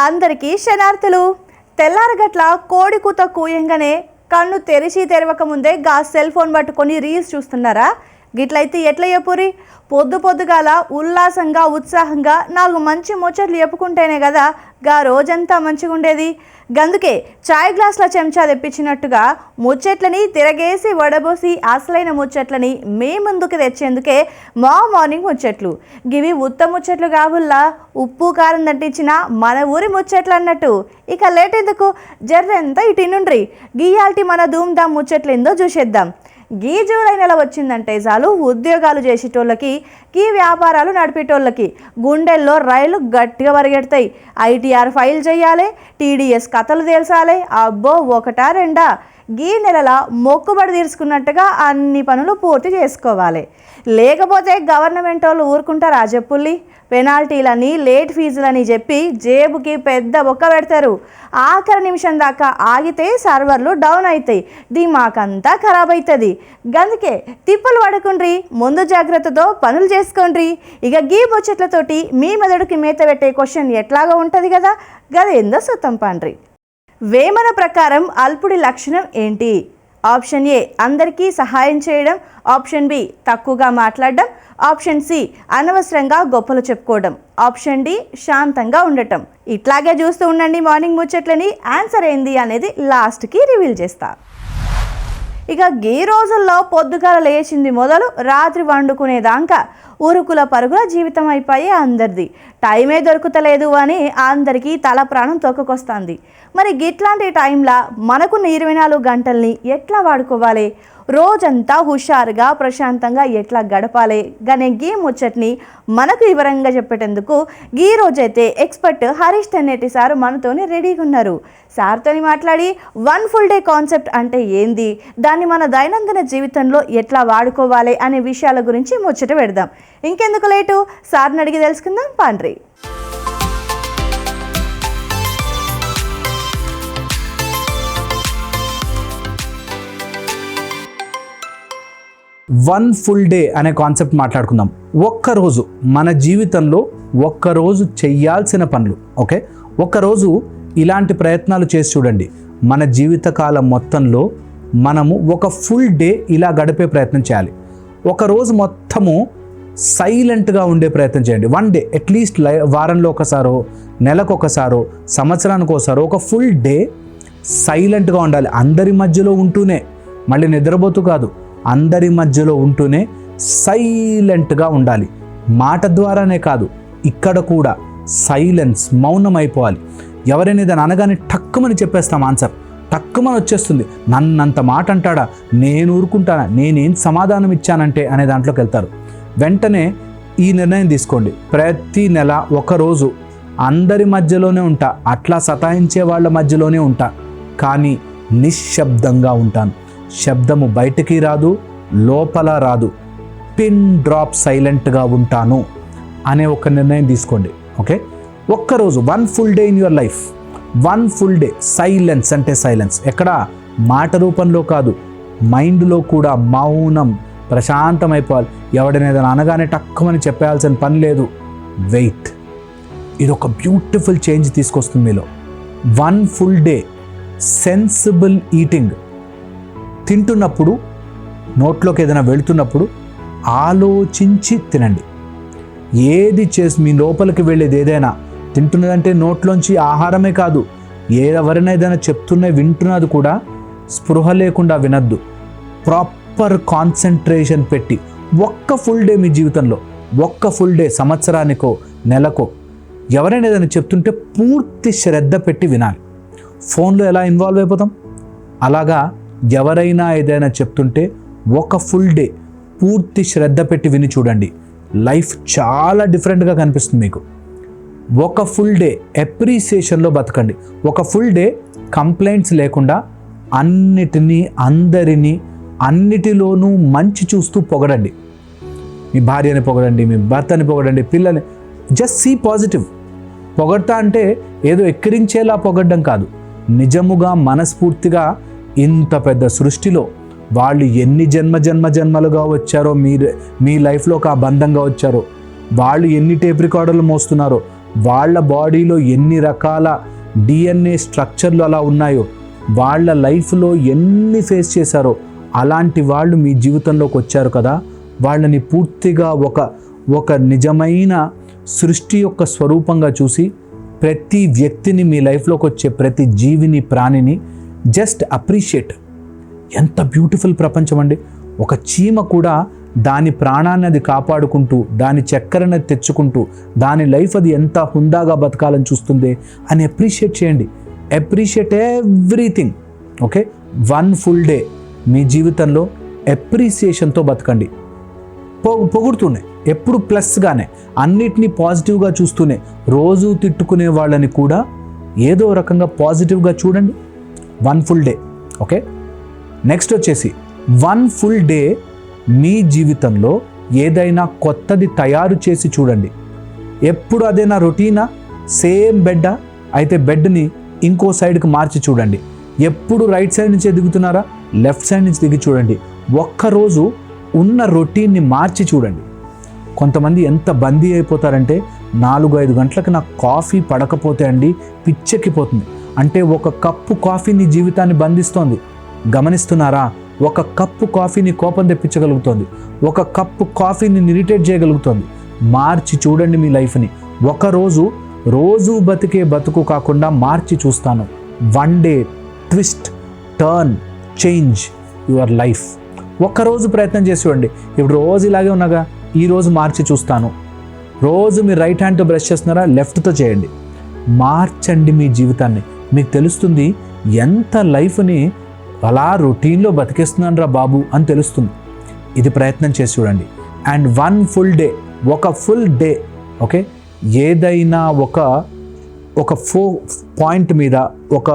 అందరికీ శనార్థులు. తెల్లారగట్ల కోడి కూత కూయంగానే కన్ను తెరిచి తెరవక ముందే గా సెల్ ఫోన్ పట్టుకొని రీల్స్ చూస్తున్నారా? గిట్లయితే ఎట్లా చెప్పురి? పొద్దుగాల ఉల్లాసంగా ఉత్సాహంగా 4 మంచి ముచ్చట్లు చెప్పుకుంటేనే కదా గా రోజంతా మంచిగా ఉండేది. గందుకే చాయ్ గ్లాసుల చెంచా తెప్పించినట్టుగా ముచ్చట్లని తిరగేసి వడబోసి అసలైన ముచ్చట్లని మీ ముందుకు తెచ్చేందుకే మార్నింగ్ ముచ్చట్లు. గివి ఉత్త ముచ్చట్లు కావుల్లా ఉప్పు కారం దట్టించిన మన ఊరి ముచ్చట్లు అన్నట్టు. ఇక లేట్ ఎందుకు, జర్రెంతా ఇటు నుండ్రి గీయాల్టి మన ధూమ్ధామ్ ముచ్చట్లు ఏందో చూసేద్దాం. గీ జూలై నెల వచ్చిందంటే చాలు ఉద్యోగాలు చేసేటోళ్ళకి, గీ వ్యాపారాలు నడిపేటోళ్ళకి గుండెల్లో రైలు గట్టిగా పరిగెడతాయి. ITR ఫైల్ చేయాలి, TDS కథలు తేల్చాలి. అబ్బో ఒకటా రెండా? గీ నెలల మొక్కుబడి తీర్చుకున్నట్టుగా అన్ని పనులు పూర్తి చేసుకోవాలి. లేకపోతే గవర్నమెంట్ వాళ్ళు ఊరుకుంటారా చెప్పుల్లి? పెనాల్టీలని, లేట్ ఫీజులని చెప్పి జేబుకి పెద్ద బొక్క పెడతారు. ఆఖరి నిమిషం దాకా ఆగితే సర్వర్లు డౌన్ అవుతాయి, దిమాకంతా ఖరాబ్ అవుతుంది. గందుకే తిప్పలు పడకుండ్రి, ముందు జాగ్రత్తతో పనులు చేసుకోండ్రి. ఇక గీ ముచ్చట్లతోటి మీ మెదడుకి మేత పెట్టే క్వశ్చన్ ఎట్లాగా ఉంటుంది కదా, గదేందో సుతం పండ్రి. వేమన ప్రకారం అల్పుడి లక్షణం ఏంటి? ఆప్షన్ ఏ అందరికీ సహాయం చేయడం, ఆప్షన్ బి తక్కువగా మాట్లాడడం, ఆప్షన్ సి అనవసరంగా గొప్పలు చెప్పుకోవడం, ఆప్షన్ డి శాంతంగా ఉండటం. ఇట్లాగే చూస్తూ ఉండండి మార్నింగ్ ముచ్చట్లని. ఆన్సర్ ఏంది అనేది లాస్ట్కి రివీల్ చేస్తా. ఇక గీ రోజుల్లో పొద్దుగాల లేచింది మొదలు రాత్రి వండుకునేదాకా ఉరుకుల పరుగుల జీవితం అయిపోయి అందరిది. టైమే దొరుకుతలేదు అని అందరికీ తల ప్రాణం తొక్కకొస్తుంది. మరి గిట్లాంటి టైంలో మనకున్న 24 గంటల్ని ఎట్లా వాడుకోవాలి? రోజంతా హుషారుగా ప్రశాంతంగా ఎట్లా గడపాలి? గనే గీ ముచ్చట్ని మనకు వివరంగా చెప్పేటందుకు ఈ రోజైతే ఎక్స్పర్ట్ హరీష్ తెన్నేటి సార్ మనతోని రెడీగా ఉన్నారు. సార్తోని మాట్లాడి 1 ఫుల్ డే కాన్సెప్ట్ అంటే ఏంది, దాన్ని మన దైనందిన జీవితంలో ఎట్లా వాడుకోవాలి అనే విషయాల గురించి ముచ్చట పెడదాం. ఇంకెందుకు లేటు, సార్ని అడిగి తెలుసుకుందాం పాండ్రి. 1 ఫుల్ డే అనే కాన్సెప్ట్ మాట్లాడుకుందాం. ఒక్కరోజు మన జీవితంలో ఒక్కరోజు చెయ్యాల్సిన పనులు. ఓకే, ఒక్కరోజు ఇలాంటి ప్రయత్నాలు చేసి చూడండి. మన జీవితకాలం మొత్తంలో మనము ఒక ఫుల్ డే ఇలా గడిపే ప్రయత్నం చేయాలి. ఒకరోజు మొత్తము సైలెంట్గా ఉండే ప్రయత్నం చేయండి. 1 డే అట్లీస్ట్ వారంలో ఒకసారో, నెలకు ఒకసారో, సంవత్సరానికి ఒకసారో ఒక ఫుల్ డే సైలెంట్గా ఉండాలి. అందరి మధ్యలో ఉంటూనే, మళ్ళీ నిద్రపోతూ కాదు, అందరి మధ్యలో ఉంటూనే సైలెంట్గా ఉండాలి. మాట ద్వారానే కాదు, ఇక్కడ కూడా సైలెన్స్, మౌనం అయిపోవాలి. ఎవరైనా ఏదైనా అనగానే టక్కుమని చెప్పేస్తాం ఆన్సర్, టక్కుమని వచ్చేస్తుంది. నన్నంత మాట అంటాడా, నేను ఊరుకుంటానా, నేనేం సమాధానం ఇచ్చానంటే అనే దాంట్లోకి వెళ్తారు. వెంటనే ఈ నిర్ణయం తీసుకోండి. ప్రతి నెల ఒకరోజు అందరి మధ్యలోనే ఉంటా, అట్లా సతాయించే వాళ్ళ మధ్యలోనే ఉంటా, కానీ నిశ్శబ్దంగా ఉంటాను. శబ్దము బయటికి రాదు, లోపల రాదు, పిన్ డ్రాప్ సైలెంట్గా ఉంటాను అనే ఒక నిర్ణయం తీసుకోండి. ఓకే, ఒక్కరోజు 1 full day in your life, 1 full day silence. అంటే సైలెన్స్ ఎక్కడ, మాట రూపంలో కాదు, మైండ్లో కూడా మౌనం, ప్రశాంతమైపోవాలి. ఎవడైనా ఏదైనా అనగానే టక్కుమని చెప్పాల్సిన పని లేదు. వెయిట్, ఇది ఒక బ్యూటిఫుల్ చేంజ్ తీసుకొస్తుంది మీలో. 1 ఫుల్ డే సెన్సిబుల్ ఈటింగ్. తింటున్నప్పుడు, నోట్లోకి ఏదైనా వెళుతున్నప్పుడు ఆలోచించి తినండి. ఏది చేసి మీ లోపలికి వెళ్ళేది ఏదైనా, తింటున్నదంటే నోట్లోంచి ఆహారమే కాదు, ఎవరైనా ఏదైనా చెప్తున్నా వింటున్నది కూడా స్పృహ లేకుండా వినద్దు. ప్రాపర్ కాన్సన్ట్రేషన్ పెట్టి ఒక్క ఫుల్ డే మీ జీవితంలో, ఒక్క ఫుల్ డే సంవత్సరానికో నెలకో ఎవరైనా ఏదైనా చెప్తుంటే పూర్తి శ్రద్ధ పెట్టి వినాలి. ఫోన్లో ఎలా ఇన్వాల్వ్ అయిపోతాం, అలాగా ఎవరైనా ఏదైనా చెప్తుంటే ఒక ఫుల్ డే పూర్తి శ్రద్ధ పెట్టి విని చూడండి. లైఫ్ చాలా డిఫరెంట్గా కనిపిస్తుంది మీకు. ఒక ఫుల్ డే అప్రిసియేషన్లో బతకండి. ఒక ఫుల్ డే కంప్లైంట్స్ లేకుండా అన్నిటినీ, అందరినీ, అన్నిటిలోనూ మంచి చూస్తూ పొగడండి. మీ భార్యని పొగడండి, మీ భర్తని పొగడండి, పిల్లల్ని. Just see positive. పొగడతా అంటే ఏదో ఎక్కిరించేలా పొగడ్డం కాదు, నిజముగా మనస్ఫూర్తిగా ఇంత పెద్ద సృష్టిలో వాళ్ళు ఎన్ని జన్మలుగా వచ్చారో, మీ లైఫ్లోకి ఆ బంధంగా వచ్చారో, వాళ్ళు ఎన్ని టేప్ రికార్డర్లు మోస్తున్నారో, వాళ్ళ బాడీలో ఎన్ని రకాల DNA స్ట్రక్చర్లు అలా ఉన్నాయో, వాళ్ళ లైఫ్లో ఎన్ని ఫేస్ చేశారో అలాంటి వాళ్ళు మీ జీవితంలోకి వచ్చారు కదా. వాళ్ళని పూర్తిగా ఒక నిజమైన సృష్టి యొక్క స్వరూపంగా చూసి ప్రతి వ్యక్తిని, మీ లైఫ్లోకి వచ్చే ప్రతి జీవిని, ప్రాణిని జస్ట్ అప్రిషియేట్. ఎంత బ్యూటిఫుల్ ప్రపంచం అండి. ఒక చీమ కూడా దాని ప్రాణాన్ని అది కాపాడుకుంటూ, దాని చక్కెరని తెచ్చుకుంటూ, దాని లైఫ్ అది ఎంత హుందాగా బతకాలని చూస్తుంది అని అప్రిషియేట్ చేయండి. Appreciate everything. Okay, 1 full day మీ జీవితంలో అప్రిసియేషన్తో బతకండి. పొగుడుతూనే, ఎప్పుడు ప్లస్గానే, అన్నిటినీ పాజిటివ్గా చూస్తూనే, రోజు తిట్టుకునే వాళ్ళని కూడా ఏదో రకంగా పాజిటివ్గా చూడండి. 1 full డే. ఓకే, నెక్స్ట్ వచ్చేసి 1 full డే మీ జీవితంలో ఏదైనా కొత్తది తయారు చేసి చూడండి. ఎప్పుడు అదేనా రొటీనా, సేమ్ బెడ్డా అయితే బెడ్ని ఇంకో సైడ్కి మార్చి చూడండి. ఎప్పుడు రైట్ సైడ్ నుంచి దిగుతున్నారా, లెఫ్ట్ సైడ్ నుంచి దిగి చూడండి. ఒక్కరోజు ఉన్న రొటీన్ని మార్చి చూడండి. కొంతమంది ఎంత బందీ అయిపోతారంటే 4-5 గంటలకు నాకు కాఫీ పడకపోతే అండి పిచ్చెక్కిపోతుంది. అంటే ఒక కప్పు కాఫీ నీ జీవితాన్ని బంధిస్తోంది. గమనిస్తున్నారా? ఒక కప్పు కాఫీని కోపం తెప్పించగలుగుతోంది. ఒక కప్పు కాఫీని ఇరిటేట్ చేయగలుగుతోంది. మార్చి చూడండి మీ లైఫ్ని. రోజు బతికే బతుకు కాకుండా మార్చి చూస్తాను. 1 day twist, turn, change your life. ఒక్కరోజు ప్రయత్నం చేసి చూడండి. ఇప్పుడు రోజు ఇలాగే ఉన్నాగా, ఈరోజు మార్చి చూస్తాను. రోజు మీరు రైట్ హ్యాండ్తో బ్రష్ చేస్తున్నారా, లెఫ్ట్తో చేయండి. మార్చండి మీ జీవితాన్ని. మీకు తెలుస్తుంది ఎంత లైఫ్ని అలా రొటీన్లో బతికేస్తున్నాను రా బాబు అని తెలుస్తుంది. ఇది ప్రయత్నం చేసి చూడండి. అండ్ 1 full డే, ఒక ఫుల్ డే, ఓకే, ఏదైనా ఒక పాయింట్ మీద, ఒక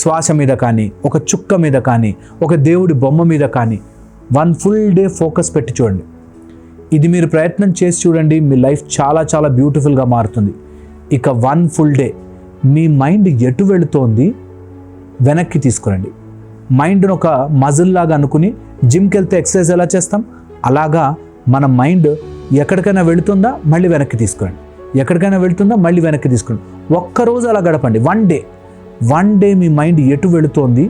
శ్వాస మీద కానీ, ఒక చుక్క మీద కానీ, ఒక దేవుడి బొమ్మ మీద కానీ 1 full డే ఫోకస్ పెట్టి చూడండి. ఇది మీరు ప్రయత్నం చేసి చూడండి. మీ లైఫ్ చాలా చాలా బ్యూటిఫుల్గా మారుతుంది. ఇక 1 full డే మీ మైండ్ ఎటు వెళుతోంది వెనక్కి తీసుకురండి. మైండ్ను ఒక మజిల్ లాగా అనుకుని జిమ్కి వెళ్తే ఎక్సర్సైజ్ ఎలా చేస్తాం, అలాగా మన మైండ్ ఎక్కడికైనా వెళుతుందా మళ్ళీ వెనక్కి తీసుకురండి, ఎక్కడికైనా వెళుతుందా మళ్ళీ వెనక్కి తీసుకురండి. ఒక్కరోజు అలా గడపండి. 1 డే మీ మైండ్ ఎటు వెళుతోంది,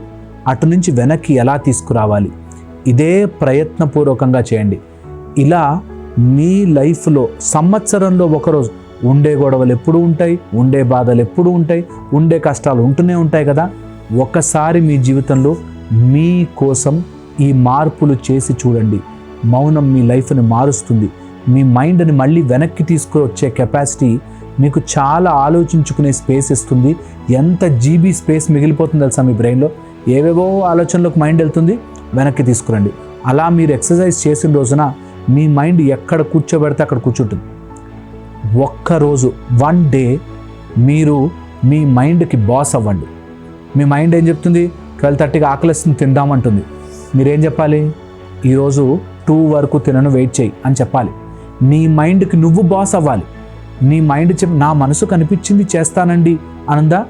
అటు నుంచి వెనక్కి ఎలా తీసుకురావాలి, ఇదే ప్రయత్నపూర్వకంగా చేయండి. ఇలా మీ లైఫ్లో సంవత్సరంలో ఒకరోజు ఉండే గొడవలు ఎప్పుడు ఉంటాయి, ఉండే బాధలు ఎప్పుడు ఉంటాయి, ఉండే కష్టాలు ఉంటూనే ఉంటాయి కదా. ఒకసారి మీ జీవితంలో మీ కోసం ఈ మార్పులు చేసి చూడండి. మౌనం మీ లైఫ్ని మారుస్తుంది. మీ మైండ్ని మళ్ళీ వెనక్కి తీసుకువచ్చే కెపాసిటీ మీకు చాలా ఆలోచించుకునే స్పేస్ ఇస్తుంది. ఎంత జీబీ స్పేస్ మిగిలిపోతుంది తెలుసా మీ బ్రెయిన్లో. ఏవేవో ఆలోచనలకు మైండ్ వెళ్తుంది, వెనక్కి తీసుకురండి. అలా మీరు ఎక్సర్సైజ్ చేసిన రోజున మీ మైండ్ ఎక్కడ కూర్చోబెడితే అక్కడ కూర్చుంటుంది. ఒక్కరోజు 1 డే మీరు మీ మైండ్కి బాస్ అవ్వండి. మీ మైండ్ ఏం చెప్తుంది, 12:30కి ఆకలిస్తుంది తిందామంటుంది. మీరేం చెప్పాలి, ఈరోజు 2 వరకు తినను, వెయిట్ చేయి అని చెప్పాలి. నీ మైండ్కి నువ్వు బాస్ అవ్వాలి. నీ మైండ్ నా మనసు కనిపించింది చేస్తానండి అనందా,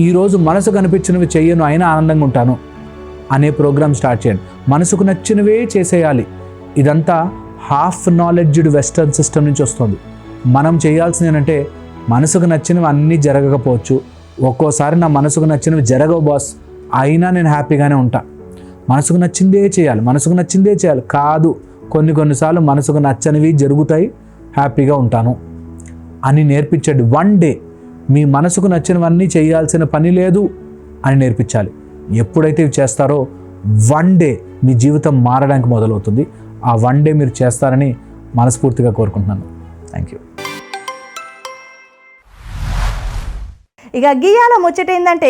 ఈరోజు మనసు కనిపించినవి చెయ్యను అయినా ఆనందంగా ఉంటాను అనే ప్రోగ్రామ్ స్టార్ట్ చేయండి. మనసుకు నచ్చినవే చేసేయాలి. ఇదంతా హాఫ్ నాలెడ్జ్డ్ వెస్టర్న్ సిస్టమ్ నుంచి వస్తుంది. మనం చేయాల్సింది ఏంటంటే, మనసుకు నచ్చినవి అన్నీ జరగకపోవచ్చు, ఒక్కోసారి నా మనసుకు నచ్చినవి జరగవు బాస్, అయినా నేను హ్యాపీగానే ఉంటా. మనసుకు నచ్చిందే చేయాలి కాదు, కొన్నిసార్లు మనసుకు నచ్చనివి జరుగుతాయి, హ్యాపీగా ఉంటాను అని నేర్పించండి. 1 డే మీ మనసుకు నచ్చినవన్నీ చేయాల్సిన పని లేదు అని నేర్పించాలి. ఎప్పుడైతే ఇవి చేస్తారో 1 డే మీ జీవితం మారడానికి మొదలవుతుంది. ఆ 1 డే మీరు చేస్తారని మనస్ఫూర్తిగా కోరుకుంటున్నాను. Thank you. ఇక గియాల ముచ్చట ఏంటంటే,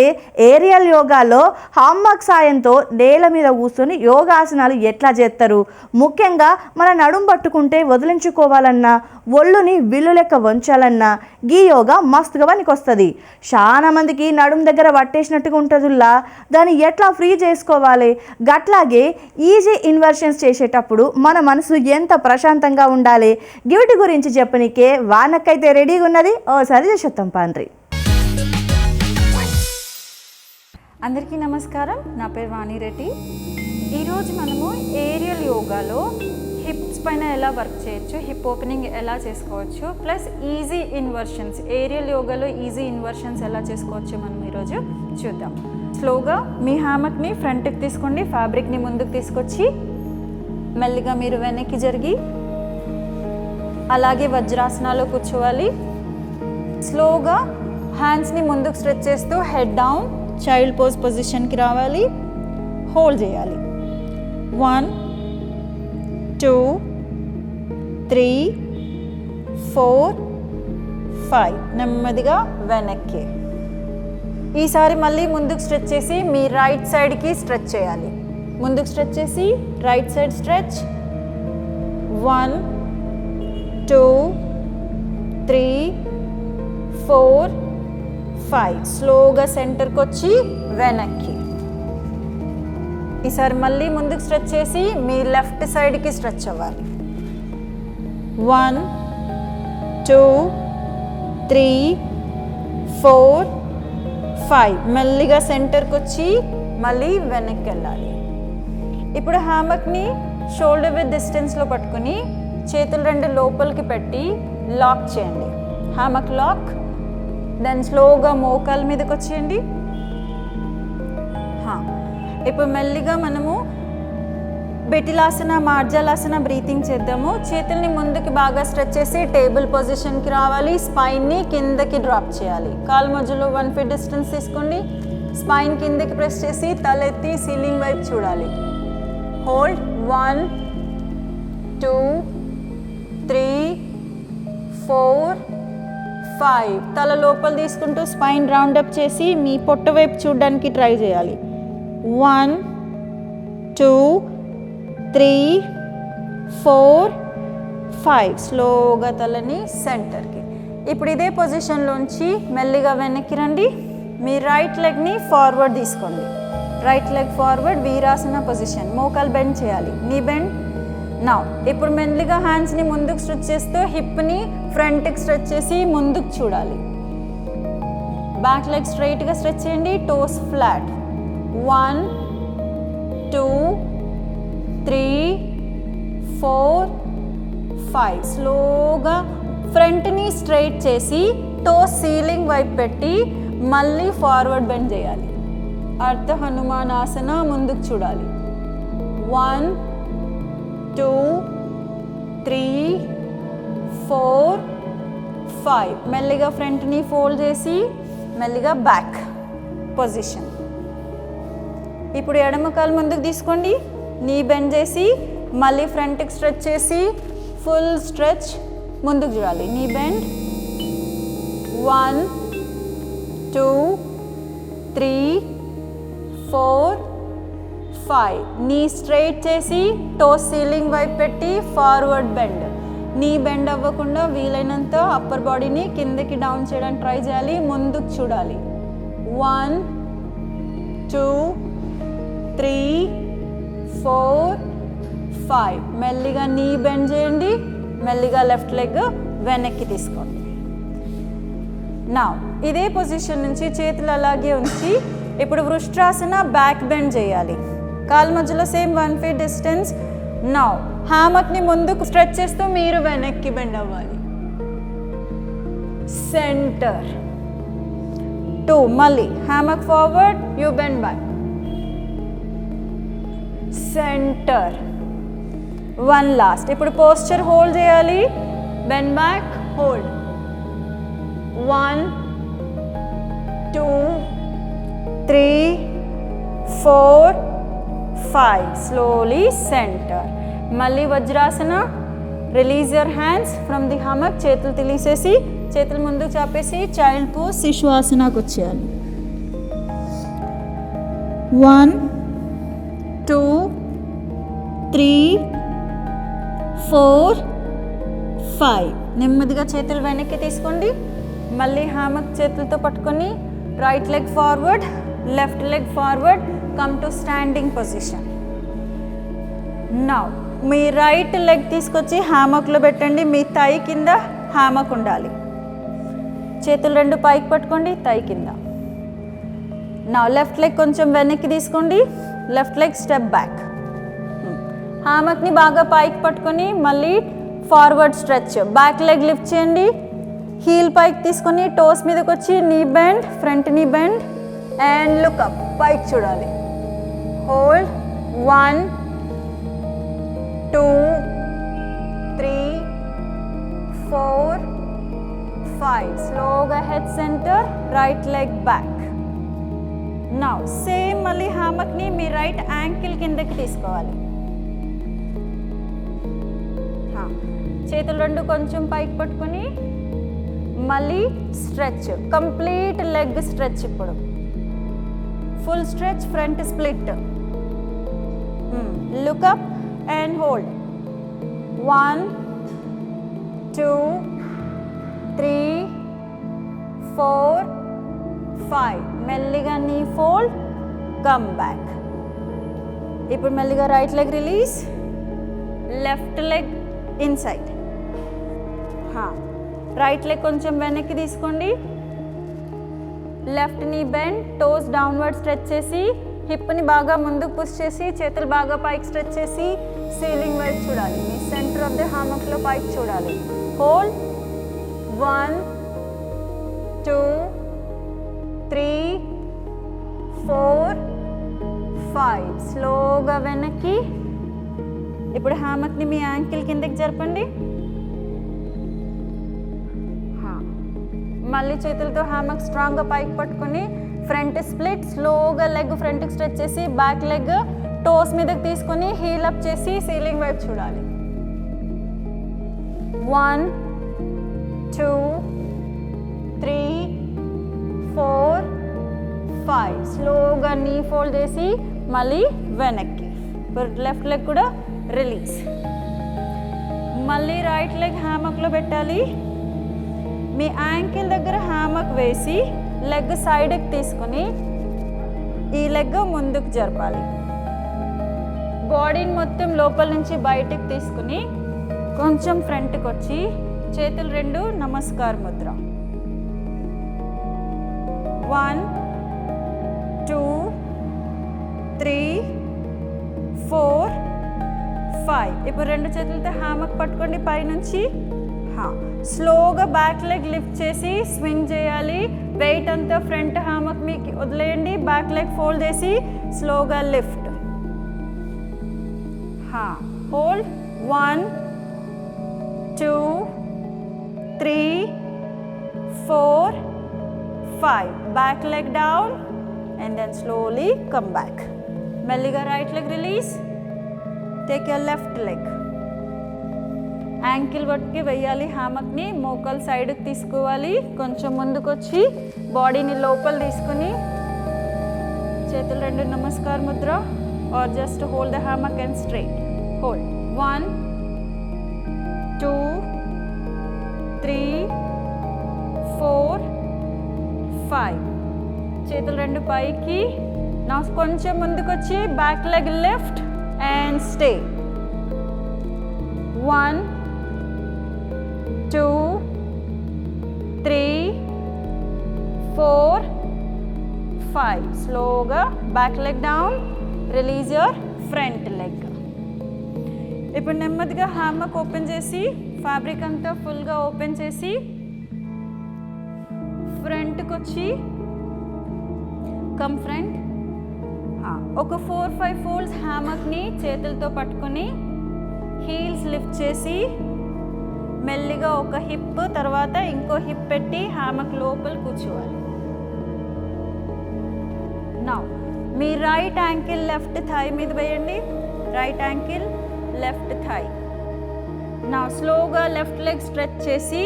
ఏరియల్ యోగాలో హమ్మక్ సాయంతో నేల మీద కూర్చొని యోగాసనాలు ఎట్లా చేస్తారు, ముఖ్యంగా మన నడుం పట్టుకుంటే వదిలించుకోవాలన్నా, ఒళ్ళుని విల్లు లెక్క వంచాలన్నా గీ యోగా మస్తుగా పనికొస్తుంది. చాలా మందికి నడుం దగ్గర పట్టేసినట్టుగా ఉంటుందిలా, దాన్ని ఎట్లా ఫ్రీ చేసుకోవాలి, గట్లాగే ఈజీ ఇన్వర్షన్స్ చేసేటప్పుడు మన మనసు ఎంత ప్రశాంతంగా ఉండాలి, గివిటి గురించి చెప్పనీకే వానక్కైతే రెడీగా ఉన్నది. ఓసారి చేసేద్దాం పాండ్రి. అందరికీ నమస్కారం. నా పేరు వాణిరెడ్డి. ఈరోజు మనము ఏరియల్ యోగాలో హిప్స్ పైన ఎలా వర్క్ చేయొచ్చు, హిప్ ఓపెనింగ్ ఎలా చేసుకోవచ్చు, ప్లస్ ఈజీ ఇన్వర్షన్స్, ఏరియల్ యోగాలో ఈజీ ఇన్వర్షన్స్ ఎలా చేసుకోవచ్చు మనం ఈరోజు చూద్దాం. స్లోగా మీ హ్యామక్ని ఫ్రంట్కి తీసుకోండి, ఫ్యాబ్రిక్ని ముందుకు తీసుకొచ్చి మెల్లిగా మీరు వెనక్కి జరిగి అలాగే వజ్రాసనాలో కూర్చోవాలి. స్లోగా హ్యాండ్స్ని ముందుకు స్ట్రెచ్ చేస్తూ హెడ్ డౌన్ చైల్డ్ పోజ్ పొజిషన్కి రావాలి. హోల్డ్ చేయాలి. 1 2 3 4 5 నెమ్మదిగా వెనక్కి. ఈసారి మళ్ళీ ముందుకు స్ట్రెచ్ చేసి మీ రైట్ సైడ్కి స్ట్రెచ్ చేయాలి. ముందుకు స్ట్రెచ్ చేసి రైట్ సైడ్ స్ట్రెచ్. 1 2 3 4 5 స్లోగా సెంటర్కి వచ్చి వెనక్కి. ఈసారి మళ్ళీ ముందుకు స్ట్రెచ్ చేసి మీ లెఫ్ట్ సైడ్కి స్ట్రెచ్ అవ్వాలి. 1 2 3 4 5 మెల్లిగా సెంటర్కి వచ్చి మళ్ళీ వెనక్కి వెళ్ళాలి. ఇప్పుడు హ్యామక్ని షోల్డర్ విత్ డిస్టెన్స్లో పట్టుకుని చేతులు రెండు లోపలికి పెట్టి లాక్ చేయండి. హ్యామక్ లాక్. దెన్ స్లోగా మోకాల మీదకి వచ్చేయండి. ఇప్పుడు మెల్లిగా మనము బెటిలాసన, మార్జాలాసన బ్రీతింగ్ చేద్దాము. చేతుల్ని ముందుకి బాగా స్ట్రెచ్ చేసి టేబుల్ పొజిషన్కి రావాలి. స్పైన్ని కిందకి డ్రాప్ చేయాలి. కాలు మధ్యలో 1 feet డిస్టెన్స్ తీసుకోండి. స్పైన్ కిందకి ప్రెస్ చేసి తలెత్తి సీలింగ్ వైపు చూడాలి. హోల్డ్. 1 2 3 4 5 తల లోపల తీసుకుంటూ స్పైన్ రౌండ్ అప్ చేసి మీ పొట్ట వైపు చూడడానికి ట్రై చేయాలి. 1 2 3 4 5 స్లోగా తలని సెంటర్కి. ఇప్పుడు ఇదే పొజిషన్లోంచి మెల్లిగా వెనక్కి రండి. మీ రైట్ లెగ్ని ఫార్వర్డ్ తీసుకోండి. Right leg forward, Virasana position. మోకాలు బెండ్ చేయాలి. Knee bend. నా ఇప్పుడు మెల్లిగా హ్యాండ్స్ని ముందుకు స్ట్రెచ్ చేస్తూ హిప్ని ఫ్రంట్కి స్ట్రెచ్ చేసి ముందుకు చూడాలి. బ్యాక్ లెగ్ స్ట్రైట్గా స్ట్రెచ్ చేయండి. Toes flat. 1 2 3 4 5 స్లోగా ఫ్రంట్ని స్ట్రైట్ చేసి టోస్ సీలింగ్ వైపు పెట్టి మళ్ళీ ఫార్వర్డ్ బెండ్ చేయాలి. అర్ధ హనుమానాసన ముందుకు చూడాలి. 1 2 3 4 5 మెల్లిగా ఫ్రంట్ని ఫోల్డ్ చేసి మెల్లిగా బ్యాక్ పొజిషన్. ఇప్పుడు ఎడమ కాలు ముందుకు తీసుకోండి. నీ బెండ్ చేసి మళ్ళీ ఫ్రంట్కి స్ట్రెచ్ చేసి ఫుల్ స్ట్రెచ్ ముందుకు చూడాలి. నీ బెండ్. 1 2 3 4 5 నీ స్ట్రైట్ చేసి టోస్ సీలింగ్ వైపు పెట్టి ఫార్వర్డ్ బెండ్. నీ బెండ్ అవ్వకుండా వీలైనంత అప్పర్ బాడీని కిందకి డౌన్ చేయడానికి ట్రై చేయాలి. ముందుకు చూడాలి. 1 2 3 4 5 మెల్లిగా నీ బెండ్ చేయండి. మెల్లిగా లెఫ్ట్ లెగ్ వెనక్కి తీసుకోండి. నా ఇదే పొజిషన్ నుంచి చేతులు అలాగే ఉంచి ఇప్పుడు వృష్ట్రాసన బ్యాక్ బెండ్ చేయాలి. కాలు మధ్యలో సేమ్ 1 feet డిస్టెన్స్. నా హ్యామక్ని ముందుకు స్ట్రెచ్ చేస్తూ మీరు వెనక్కి బెండ్ అవ్వాలి. సెంటర్. 2 మళ్ళీ hammock forward, you bend back. Centre. 1 last. ఇప్పుడు పోస్చర్ హోల్డ్ చేయాలి. Bend back, hold. 1 2 3 4 5 slowly centre. మళ్ళీ Vajrasana. Release your hands from the hammock. చేతులు తీసేసి చేతులు ముందుకు చాపేసి చైల్డ్ పోజ్ శిశువాసనకు వచ్చేయాలి. 1 2 3 4 5 నెమ్మదిగా చేతులు వెనక్కి తీసుకోండి. మళ్ళీ హ్యామక్ చేతులతో పట్టుకొని right leg forward, left leg forward, come to standing position. Now మీ రైట్ లెగ్ తీసుకొచ్చి హ్యామక్లో పెట్టండి. మీ థై కింద హ్యామక్ ఉండాలి. చేతులు రెండు పైకి పట్టుకోండి, థై కింద. నా లెఫ్ట్ లెగ్ కొంచెం వెనక్కి తీసుకోండి. Left leg step back. హామక్ని బాగా పైకి పట్టుకొని మళ్ళీ forward stretch. Back leg lift చేయండి, హీల్ పైకి తీసుకొని టోస్ మీదకి వచ్చి knee bend, front knee bend and look up, పైకి చూడాలి. హోల్డ్ 1 2 3 4 5. స్లోగా head center, right leg back. Now same మళ్ళీ హామక్ని మీ రైట్ యాంకిల్ కిందకి తీసుకోవాలి. చేతులు రెండు కొంచెం పైకి పట్టుకొని మళ్ళీ స్ట్రెచ్, కంప్లీట్ లెగ్ స్ట్రెచ్. ఇప్పుడు full stretch, front split. Look up and hold 1 2 3 4 5. మెల్లిగా నీ ఫోల్డ్, కమ్ బ్యాక్. ఇప్పుడు మెల్లిగా right leg release, left leg inside. Right leg కొంచెం వెనక్కి తీసుకోండి, left knee bend, toes downward stretch చేసి హిప్ని బాగా ముందుకు పుష్ చేసి చేతులు బాగా పైకి స్ట్రెచ్ చేసి సీలింగ్ వైపు చూడాలి. మీ సెంటర్ ఆఫ్ ద హామక్లో పైకి చూడాలి. హోల్డ్ 1 2 3 4 5. స్లోగా వెనక్కి. ఇప్పుడు హామక్ని మీ యాంకిల్ కిందకి జరపండి. మళ్ళీ చేతులతో హామక్ స్ట్రాంగ్గా పైకి పట్టుకొని ఫ్రంట్ స్ప్లిట్, స్లోగా లెగ్ ఫ్రంట్కి స్ట్రెచ్ చేసి బ్యాక్ లెగ్ టోస్ మీదకి తీసుకొని హీల్ అప్ చేసి సీలింగ్ వైపు చూడాలి. 1 2 3 4 5. స్లోగా నీ ఫోల్డ్ చేసి మళ్ళీ వెనక్కి. లెఫ్ట్ లెగ్ కూడా రిలీజ్. మళ్ళీ రైట్ లెగ్ హ్యామక్లో పెట్టాలి. మీ యాంకిల్ దగ్గర హ్యామక్ వేసి లెగ్ సైడ్కి తీసుకొని ఈ లెగ్ ముందుకు జరపాలి. బాడీని మొత్తం లోపల నుంచి బయటికి తీసుకుని కొంచెం ఫ్రంట్కి వచ్చి చేతులు రెండు నమస్కార ముద్ర. 1 2 3 4 5. ఇప్పుడు రెండు చేతులతో హ్యామక్ పట్టుకోండి పైనుంచి. స్లోగా బ్యాక్ లెగ్ లిఫ్ట్ చేసి స్వింగ్ చేయాలి. వెయిట్ అంతా ఫ్రంట్ హ్యామక్ మీకు వదిలేయండి. బ్యాక్ లెగ్ ఫోల్డ్ చేసి స్లోగా lift. Hold 1 2 3 4 5. Back leg down and then slowly come back. మెల్లిగా right leg release. Take your left leg. Ankle పట్టుకి వేయాలి హ్యామక్ని. మోకాలు సైడ్కి తీసుకోవాలి. కొంచెం ముందుకు వచ్చి బాడీని లోపల తీసుకుని చేతులు రెండు నమస్కార ముద్ర or just hold the hammock and straight. Hold 1 2 3 4 5. చేతులు రెండు పైకి. నా కొంచెం ముందుకు వచ్చి back leg left and stay. 1 2 3 4 5. స్లోగా back leg down, release your front leg. ఇప్పుడు నెమ్మదిగా హ్యామక్ ఓపెన్ చేసి ఫ్యాబ్రిక్ అంతా ఫుల్గా ఓపెన్ చేసి ఫ్రంట్కి వచ్చి కమ్ ఫ్రంట్. ఒక 4-5 ఫోల్డ్స్ హ్యామక్ని చేతులతో పట్టుకొని హీల్స్ లిఫ్ట్ చేసి మెల్లిగా ఒక హిప్ తర్వాత ఇంకో హిప్ పెట్టి హ్యామక్ లోపల కూర్చోవాలి. నౌ మీ రైట్ యాంకిల్ లెఫ్ట్ థై మీద వేయండి. Right ankle left thigh. నా స్లోగా లెఫ్ట్ లెగ్ స్ట్రెచ్ చేసి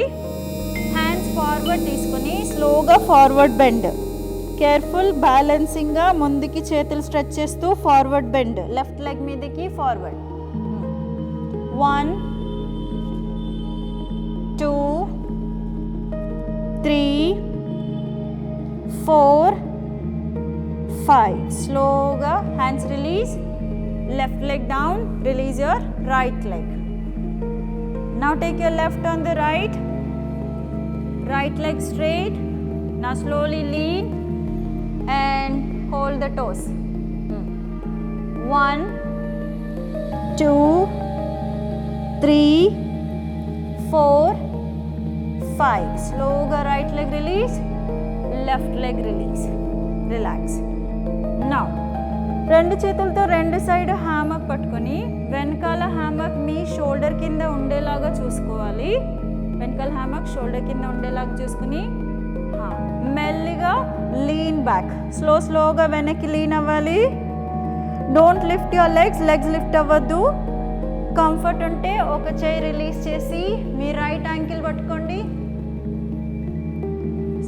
హ్యాండ్స్ ఫార్వర్డ్ తీసుకొని స్లోగా ఫార్వర్డ్ బెండ్. కేర్ఫుల్, బ్యాలెన్సింగ్గా ముందుకి చేతులు స్ట్రెచ్ చేస్తూ ఫార్వర్డ్ బెండ్. లెఫ్ట్ లెగ్ మీదకి forward. 1 2 3 4 5. Slowga hands release, left leg down, release your right leg. Now take your left on the right, right leg straight. Now slowly lean and hold the toes. 1 2, 3, 4, 5. Slowగా right leg release, left leg release. Relax. Now రెండు చేతులతో రెండు side హ్యామక్ పట్టుకొని వెనకాల హ్యామక్ మీ shoulder కింద ఉండేలాగా చూసుకోవాలి. వెనకాల హ్యామక్ షోల్డర్ కింద ఉండేలాగా చూసుకుని మెల్లిగా లీన్ బ్యాక్. స్లోగా వెనక్కి లీన్ అవ్వాలి. Don't lift your legs lift అవ్వద్దు. కంఫర్ట్ ఉంటే ఒక చేయి రిలీజ్ చేసి మీ రైట్ యాంకిల్ పట్టుకోండి.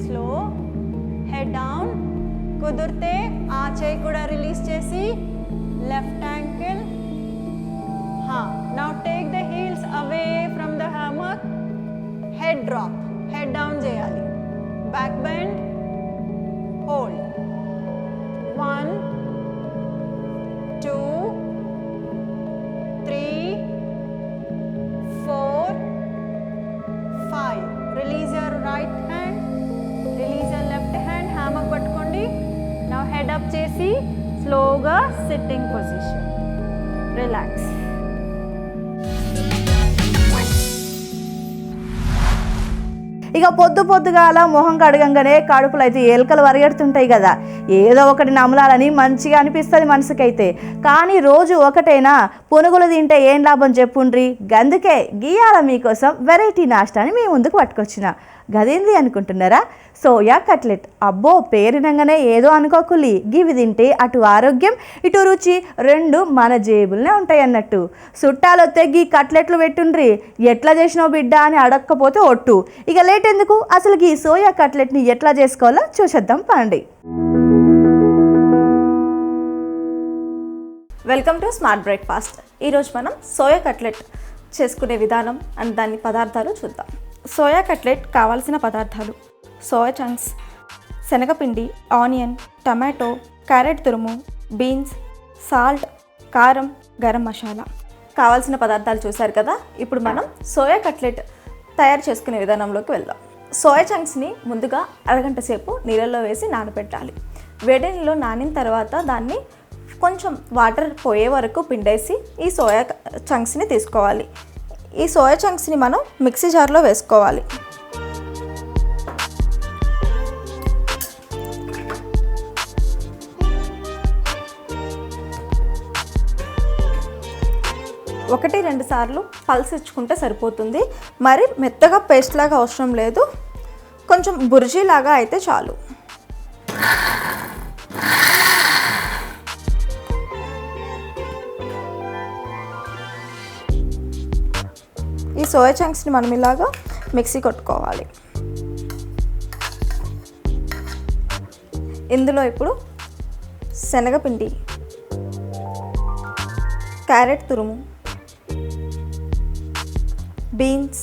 Slow, head down. కుదిరితే ఆ చేయి కూడా రిలీజ్ చేసి left ankle. Now take the heels away from the hammock. Head drop, head down చేయాలి. Back bend, hold. 1, 2, 3, 4, 5. Release your right hand, release your left hand. హ్యామక్ పట్టుకోండి. Now head up చేసి స్లోగా sitting position. Relax. ఇక పొద్దుగాల మొహం కడగంగానే కడుపులో అయితే ఎలుకలు పరిగెడుతుంటాయి కదా, ఏదో ఒకటి నమలాలని మంచిగా అనిపిస్తుంది మనసుకైతే. కానీ రోజు ఒకటైనా పునుగులు తింటే ఏం లాభం చెప్పుండ్రి. గందుకే గీయాల మీకోసం వెరైటీ నాష్టాని మీ ముందుకు పట్టుకొచ్చిన. గదేంది అనుకుంటున్నారా? Soya cutlet. అబ్బో, పేరినంగానే ఏదో అనుకోకులి. గివి తింటే అటు ఆరోగ్యం ఇటు రుచి రెండు మన జేబులనే ఉంటాయి అన్నట్టు. చుట్టాలొత్తే గీ కట్లెట్లు పెట్టుండ్రి, ఎట్లా చేసినావు బిడ్డ అని అడగకపోతే ఒట్టు. ఇక లేట్ ఎందుకు, అసలు ఈ సోయా కట్లెట్ని ఎట్లా చేసుకోవాలో చూసేద్దాం పండి. Welcome to smart breakfast. ఈరోజు మనం సోయా కట్లెట్ చేసుకునే విధానం అండ్ దాని పదార్థాలు చూద్దాం. సోయా కట్లెట్ కావాల్సిన పదార్థాలు: సోయా చంక్స్, శనగపిండి, ఆనియన్, టమాటో, క్యారెట్ తురుము, బీన్స్, సాల్ట్, కారం, గరం మసాలా. కావాల్సిన పదార్థాలు చూశారు కదా. ఇప్పుడు మనం సోయా కట్లెట్ తయారు చేసుకునే విధానంలోకి వెళ్దాం. సోయా చంక్స్ని ముందుగా అరగంట సేపు నీళ్ళల్లో వేసి నానబెట్టాలి. వేడి నీళ్ళలో నానిన తర్వాత దాన్ని కొంచెం వాటర్ పోయే వరకు పిండేసి ఈ సోయా చంక్స్ని తీసుకోవాలి. ఈ సోయా చంక్స్ని మనం మిక్సీ జార్లో వేసుకోవాలి. ఒకటి రెండు సార్లు పల్స్ ఇచ్చుకుంటే సరిపోతుంది. మరి మెత్తగా పేస్ట్ లాగా అవసరం లేదు, కొంచెం బుర్జీలాగా అయితే చాలు. ఈ సోయా చంక్స్ని మనం ఇలాగా మిక్సీ కొట్టుకోవాలి. ఇందులో ఇప్పుడు శనగపిండి, క్యారెట్ తురుము, బీన్స్,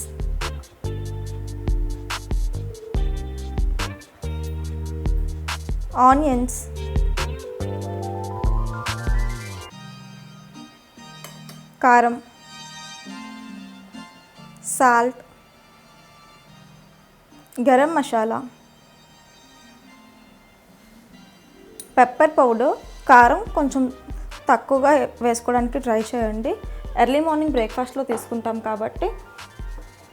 ఆనియన్స్, కారం, salt, garam masala, pepper powder. కారం కొంచెం తక్కువగా వేసుకోవడానికి ట్రై చేయండి. ఎర్లీ మార్నింగ్ బ్రేక్ఫాస్ట్లో తీసుకుంటాం కాబట్టి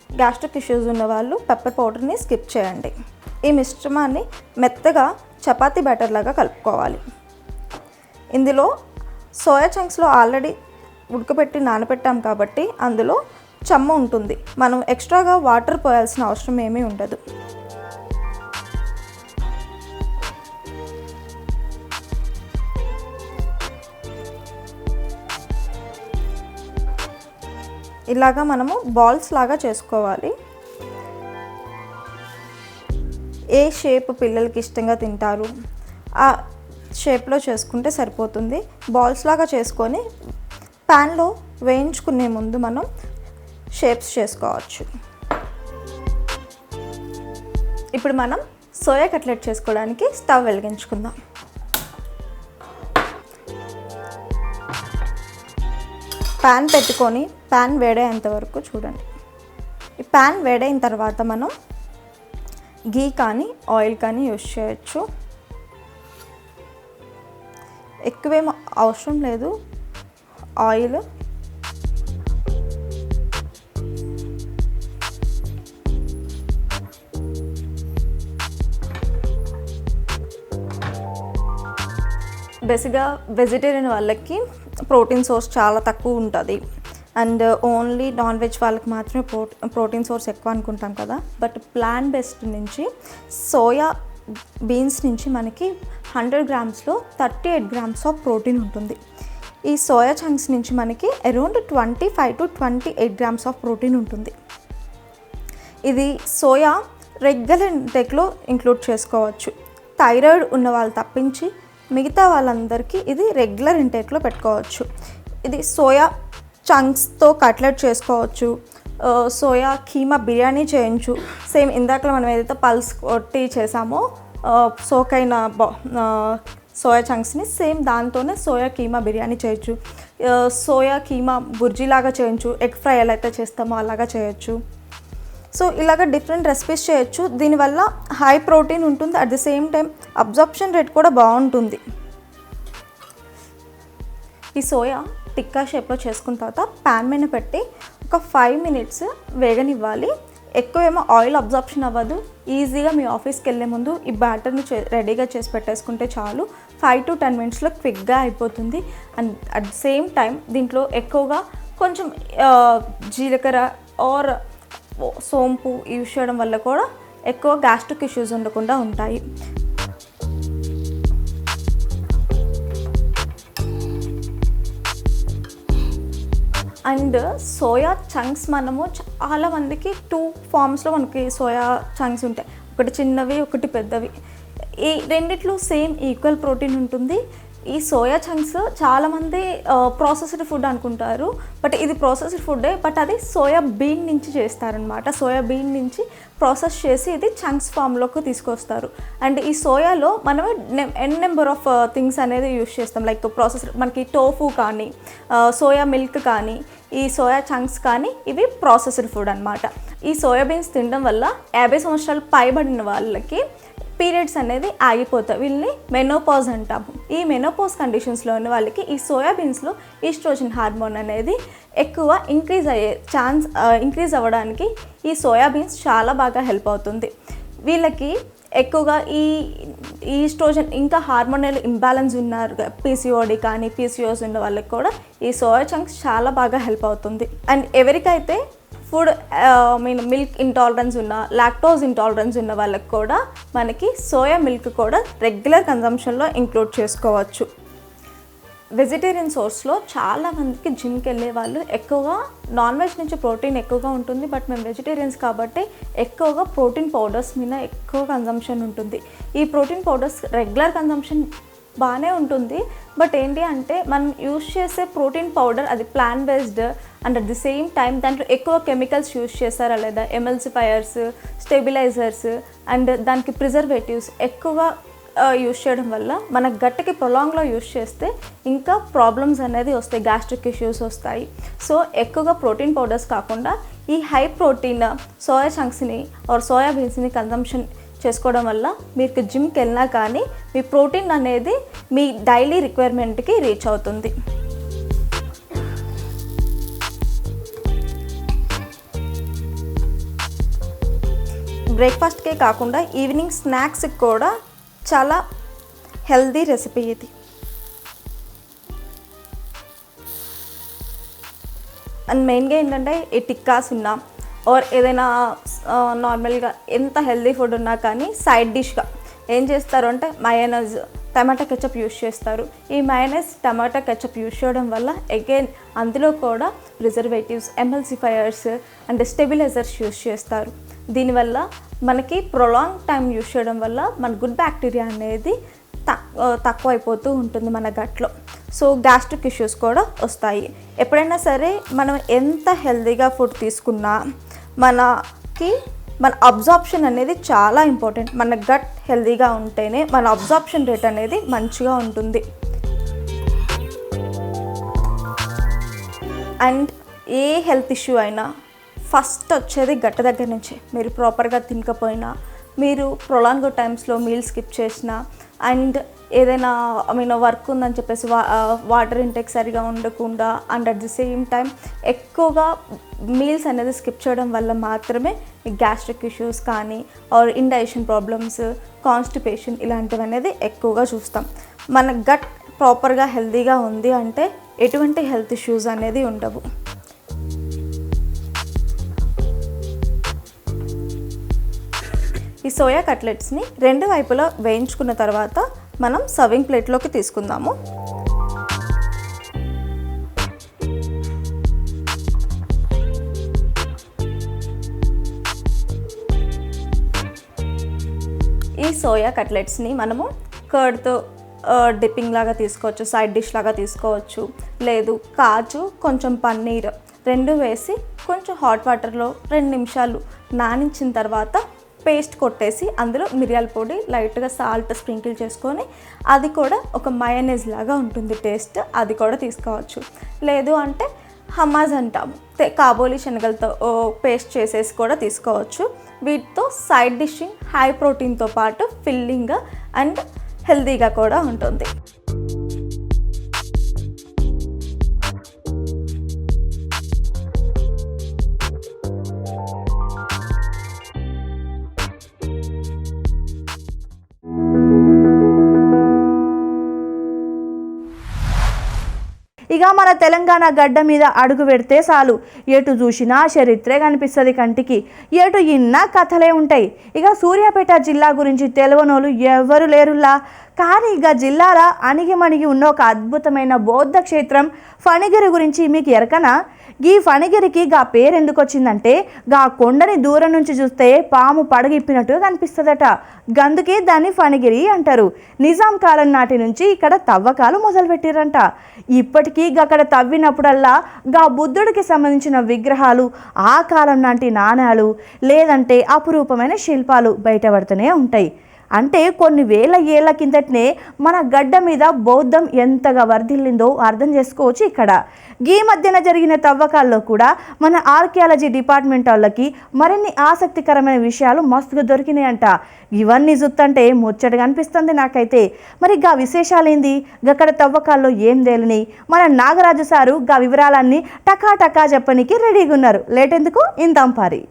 గ్యాస్ట్రిక్ ఇష్యూస్ ఉన్న వాళ్ళు పెప్పర్ పౌడర్ని స్కిప్ చేయండి. ఈ మిశ్రమాన్ని మెత్తగా చపాతీ బ్యాటర్ లాగా కలుపుకోవాలి. ఇందులో సోయా చంక్స్లో ఆల్రెడీ ఉడకబెట్టి నానబెట్టాం కాబట్టి అందులో చెమ్మ ఉంటుంది. మనం ఎక్స్ట్రాగా వాటర్ పోయాల్సిన అవసరం ఏమీ ఉండదు. ఇలాగా మనము బాల్స్ లాగా చేసుకోవాలి. ఏ షేప్ పిల్లలకి ఇష్టంగా తింటారు ఆ షేప్లో చేసుకుంటే సరిపోతుంది. బాల్స్ లాగా చేసుకొని ప్యాన్లో వేయించుకునే ముందు మనం షేప్స్ చేసుకోవచ్చు. ఇప్పుడు మనం సోయా కట్లెట్ చేసుకోవడానికి స్టవ్ వెలిగించుకుందాం. ప్యాన్ పెట్టుకొని ప్యాన్ వేడేంత వరకు చూడండి. ఈ ప్యాన్ వేడైన తర్వాత మనం గీ కానీ ఆయిల్ కానీ యూస్ చేయొచ్చు. ఎక్కువేం అవసరం లేదు ఆయిల్. బేసిక్గా వెజిటేరియన్ వాళ్ళకి ప్రోటీన్ సోర్స్ చాలా తక్కువ ఉంటుంది అండ్ ఓన్లీ నాన్ వెజ్ వాళ్ళకి మాత్రమే ప్రోటీన్ సోర్స్ ఎక్కువ అనుకుంటాం కదా. బట్ ప్లాంట్ బేస్డ్ నుంచి సోయా బీన్స్ నుంచి మనకి 100 గ్రామ్స్లో 38 గ్రామ్స్ ఆఫ్ ప్రోటీన్ ఉంటుంది. ఈ సోయా చంక్స్ నుంచి మనకి around 25 to 28 grams of protein ఉంటుంది. ఇది సోయా రెగ్యులర్ ఇంటేక్లో ఇంక్లూడ్ చేసుకోవచ్చు. థైరాయిడ్ ఉన్న వాళ్ళు తప్పించి మిగతా వాళ్ళందరికీ ఇది రెగ్యులర్ ఇంటేక్లో పెట్టుకోవచ్చు. ఇది సోయా చంక్స్తో కట్లెట్ చేసుకోవచ్చు, సోయా కీమా బిర్యానీ చేయొచ్చు. సేమ్ ఇందాక మనం ఏదైతే పల్స్ కొట్టి చేసామో సోకైన సోయా చంక్స్ని సేమ్ దాంతోనే సోయా కీమా బిర్యానీ చేయొచ్చు, సోయా కీమా బుర్జీలాగా చేయొచ్చు, ఎగ్ ఫ్రై ఎలా అయితే చేస్తామో అలాగా చేయొచ్చు. సో ఇలాగ డిఫరెంట్ రెసిపీస్ చేయొచ్చు. దీనివల్ల హై ప్రోటీన్ ఉంటుంది, at the same time absorption rate కూడా బాగుంటుంది. ఈ సోయా టిక్కా షేప్లో చేసుకున్న తర్వాత ప్యాన్ మీద పెట్టి ఒక 5 minutes వేగనివ్వాలి. ఎక్కువ ఏమో ఆయిల్ అబ్జార్ప్షన్ అవ్వదు. ఈజీగా మీ ఆఫీస్కి వెళ్ళే ముందు ఈ బ్యాటర్ని రెడీగా చేసి పెట్టేసుకుంటే చాలు. 5 to 10 minutesలో క్విక్గా అయిపోతుంది. And at the same time దీంట్లో ఎక్కువగా కొంచెం జీలకర్ర ఆర్ సోంపు యూజ్ చేయడం వల్ల కూడా ఎక్కువ గ్యాస్ట్రిక్ ఇష్యూస్ ఉండకుండా ఉంటాయి. అండ్ సోయా చంక్స్ మనము చాలా మందికి 2 ఫార్మ్స్లో మనకి సోయా చంక్స్ ఉంటాయి, ఒకటి చిన్నవి ఒకటి పెద్దవి. ఈ రెండిట్లో సేమ్ ఈక్వల్ ప్రోటీన్ ఉంటుంది. ఈ సోయా చంక్స్ చాలామంది ప్రాసెస్డ్ ఫుడ్ అనుకుంటారు, బట్ ఇది ప్రాసెస్డ్ ఫుడ్డే, బట్ అది సోయా బీన్ నుంచి చేస్తారనమాట. సోయా బీన్ నుంచి ప్రాసెస్ చేసి ఇది చంక్స్ ఫామ్లోకి తీసుకొస్తారు. అండ్ ఈ సోయాలో మనం నెంబర్ ఆఫ్ థింగ్స్ అనేది యూస్ చేస్తాం, లైక్ ప్రాసెస్ మనకి టోఫు కానీ సోయా మిల్క్ కానీ ఈ సోయా చంక్స్ కానీ ఇవి ప్రాసెస్డ్ ఫుడ్ అనమాట. ఈ సోయా బీన్స్ తినడం వల్ల 50 సంవత్సరాలు పైబడిన వాళ్ళకి పీరియడ్స్ అనేది ఆగిపోతాయి. వీళ్ళని మెనోపాజ్ అంటాము. ఈ మెనోపాజ్ కండిషన్స్లో ఉన్న వాళ్ళకి ఈ సోయాబీన్స్లో ఈస్ట్రోజన్ హార్మోన్ అనేది ఎక్కువ ఇంక్రీజ్ అవ్వడానికి ఈ సోయాబీన్స్ చాలా బాగా హెల్ప్ అవుతుంది. వీళ్ళకి ఎక్కువగా ఈ ఈస్ట్రోజన్ ఇంకా హార్మోనల్ ఇంబ్యాలెన్స్ ఉన్నారు, పీసీఓడి కానీ పీసీఓస్ ఉన్న వాళ్ళకి కూడా ఈ సోయా చంక్స్ చాలా బాగా హెల్ప్ అవుతుంది. అండ్ ఎవరికైతే ఫుడ్ మిల్క్ ఇంటాలరెన్స్ ఉన్న లాక్టోజ్ ఇంటాలరెన్స్ ఉన్న వాళ్ళకి కూడా మనకి సోయా మిల్క్ కూడా రెగ్యులర్ కన్జంప్షన్లో ఇంక్లూడ్ చేసుకోవచ్చు. వెజిటేరియన్ సోర్స్లో చాలామందికి జిమ్కి వెళ్ళే వాళ్ళు ఎక్కువగా నాన్ వెజ్ నుంచి ప్రోటీన్ ఎక్కువగా ఉంటుంది, బట్ మేము వెజిటేరియన్స్ కాబట్టి ఎక్కువగా ప్రోటీన్ పౌడర్స్ మీద ఎక్కువ కన్జంప్షన్ ఉంటుంది. ఈ ప్రోటీన్ పౌడర్స్ రెగ్యులర్ కన్జంప్షన్ బాగానే ఉంటుంది, బట్ ఏంటి అంటే మనం యూస్ చేసే ప్రోటీన్ పౌడర్ అది plant based and at the same time దాంట్లో ఎక్కువ కెమికల్స్ యూస్ చేస్తారా లేదా ఎమల్సిఫైయర్స్, స్టెబిలైజర్స్ అండ్ దానికి ప్రిజర్వేటివ్స్ ఎక్కువగా యూస్ చేయడం వల్ల మన గట్టికి ప్రొలాంగ్లో యూస్ చేస్తే ఇంకా ప్రాబ్లమ్స్ అనేది వస్తాయి, గ్యాస్ట్రిక్ ఇష్యూస్ వస్తాయి. సో ఎక్కువగా ప్రోటీన్ పౌడర్స్ కాకుండా ఈ హై ప్రోటీన్ సోయా చంక్స్ని ఆర్ సోయా బీన్స్ని కన్జంప్షన్ చేసుకోవడం వల్ల మీకు జిమ్కి వెళ్ళినా కానీ మీ ప్రోటీన్ అనేది మీ డైలీ రిక్వైర్మెంట్కి రీచ్ అవుతుంది. బ్రేక్ఫాస్ట్కే కాకుండా ఈవినింగ్ స్నాక్స్కి కూడా చాలా హెల్దీ రెసిపీ ఇది. అండ్ మెయిన్గా ఏంటంటే ఈ టిక్కాస్ ఉన్నా ఆర్ ఏదైనా నార్మల్గా ఎంత హెల్దీ ఫుడ్ ఉన్నా కానీ సైడ్ డిష్గా ఏం చేస్తారు అంటే మయోనైజ్, టమాటా కెచప్ యూస్ చేస్తారు. ఈ మయోనైజ్, టమాటా కెచప్ యూస్ చేయడం వల్ల అగైన్ అందులో కూడా preservatives, emulsifiers and stabilisers use చేస్తారు. దీనివల్ల మనకి ప్రొలాంగ్ టైం యూస్ చేయడం వల్ల మన గుడ్ బ్యాక్టీరియా అనేది తక్కువ అయిపోతూ ఉంటుంది మన గట్లో. సో గ్యాస్ట్రిక్ ఇష్యూస్ కూడా వస్తాయి. ఎప్పుడైనా సరే మనం ఎంత హెల్తీగా ఫుడ్ తీసుకున్నా మన అబ్జార్ప్షన్ అనేది చాలా ఇంపార్టెంట్. మన గట్ హెల్తీగా ఉంటేనే మన అబ్జార్ప్షన్ రేట్ అనేది మంచిగా ఉంటుంది. అండ్ ఏ హెల్త్ ఇష్యూ అయినా ఫస్ట్ వచ్చేది గట్ట దగ్గర నుంచి. మీరు ప్రాపర్గా తినకపోయినా, మీరు ప్రొలాంగ్ టైమ్స్లో మీల్ స్కిప్ చేసినా అండ్ ఏదైనా వర్క్ ఉందని చెప్పేసి వాటర్ ఇంటేక్ సరిగా ఉండకుండా and at the same time ఎక్కువగా మీల్స్ అనేది స్కిప్ చేయడం వల్ల మాత్రమే గ్యాస్ట్రిక్ ఇష్యూస్ కానీ ఆర్ ఇండైజెషన్ ప్రాబ్లమ్స్, కాన్స్టిపేషన్ ఇలాంటివి అనేది ఎక్కువగా చూస్తాం. మన గట్ ప్రాపర్గా హెల్తీగా ఉంది అంటే ఎటువంటి హెల్త్ ఇష్యూస్ అనేది ఉండవు. ఈ సోయా కట్లెట్స్ని 2 వైపులా వేయించుకున్న తర్వాత మనం సర్వింగ్ ప్లేట్లోకి తీసుకుందాము. ఈ సోయా కట్లెట్స్ని మనము కర్డ్తో డిప్పింగ్ లాగా తీసుకోవచ్చు, సైడ్ డిష్ లాగా తీసుకోవచ్చు. లేదు కాజు కొంచెం పన్నీర్ 2 వేసి కొంచెం హాట్ వాటర్లో 2 నిమిషాలు నానించిన తర్వాత పేస్ట్ కొట్టేసి అందులో మిరియాల పొడి లైట్గా సాల్ట్ స్ప్రింకిల్ చేసుకొని అది కూడా ఒక మయోనైజ్ లాగా ఉంటుంది టేస్ట్, అది కూడా తీసుకోవచ్చు. లేదు అంటే హమాజ్ అంటాము, కాబోలి శనగలతో పేస్ట్ చేసేసి కూడా తీసుకోవచ్చు. వీటితో సైడ్ డిషింగ్ హై ప్రోటీన్తో పాటు ఫిల్లింగ్ అండ్ హెల్తీగా కూడా ఉంటుంది. ఇక మన తెలంగాణ గడ్డ మీద అడుగు పెడితే చాలు ఎటు చూసినా చరిత్రే కనిపిస్తుంది కంటికి, ఎటు ఇన్నా కథలే ఉంటాయి. ఇక సూర్యాపేట జిల్లా గురించి తెలియనోళ్ళు ఎవరు లేరులా. కానీ ఇక జిల్లాల అణిగిమణిగి ఉన్న ఒక అద్భుతమైన బౌద్ధ క్షేత్రం ఫణిగిరి గురించి మీకు ఎరకనా? ఈ ఫణిగిరికి గా పేరు ఎందుకు వచ్చిందంటే గా కొండని దూరం నుంచి చూస్తే పాము పడగిప్పినట్టుగా కనిపిస్తుందట, గందుకే దాన్ని ఫణిగిరి అంటారు. నిజాం కాలం నాటి నుంచి ఇక్కడ తవ్వకాలు మొదలుపెట్టిరంట. ఇప్పటికీ అక్కడ తవ్వినప్పుడల్లా గా బుద్ధుడికి సంబంధించిన విగ్రహాలు, ఆ కాలం నాటి నాణాలు లేదంటే అపురూపమైన శిల్పాలు బయటపడుతూనే ఉంటాయి. అంటే కొన్ని వేల ఏళ్ల కిందటనే మన గడ్డ మీద బౌద్ధం ఎంతగా వర్ధిల్లిందో అర్థం చేసుకోవచ్చు. ఇక్కడ ఈ మధ్యన జరిగిన తవ్వకాల్లో కూడా మన ఆర్కియాలజీ డిపార్ట్మెంట్ వాళ్ళకి మరిన్ని ఆసక్తికరమైన విషయాలు మస్తుగా దొరికినాయంట. ఇవన్నీ చూస్తుంటే ముచ్చటగా అనిపిస్తుంది నాకైతే. మరి గా విశేషాలేంది, గక్కడ తవ్వకాల్లో ఏం తేలిని మన నాగరాజు సారు గా వివరాలన్నీ టకా టకా చెప్పనికి రెడీగా ఉన్నారు. లేట్ ఎందుకు, ఇందాం పారి.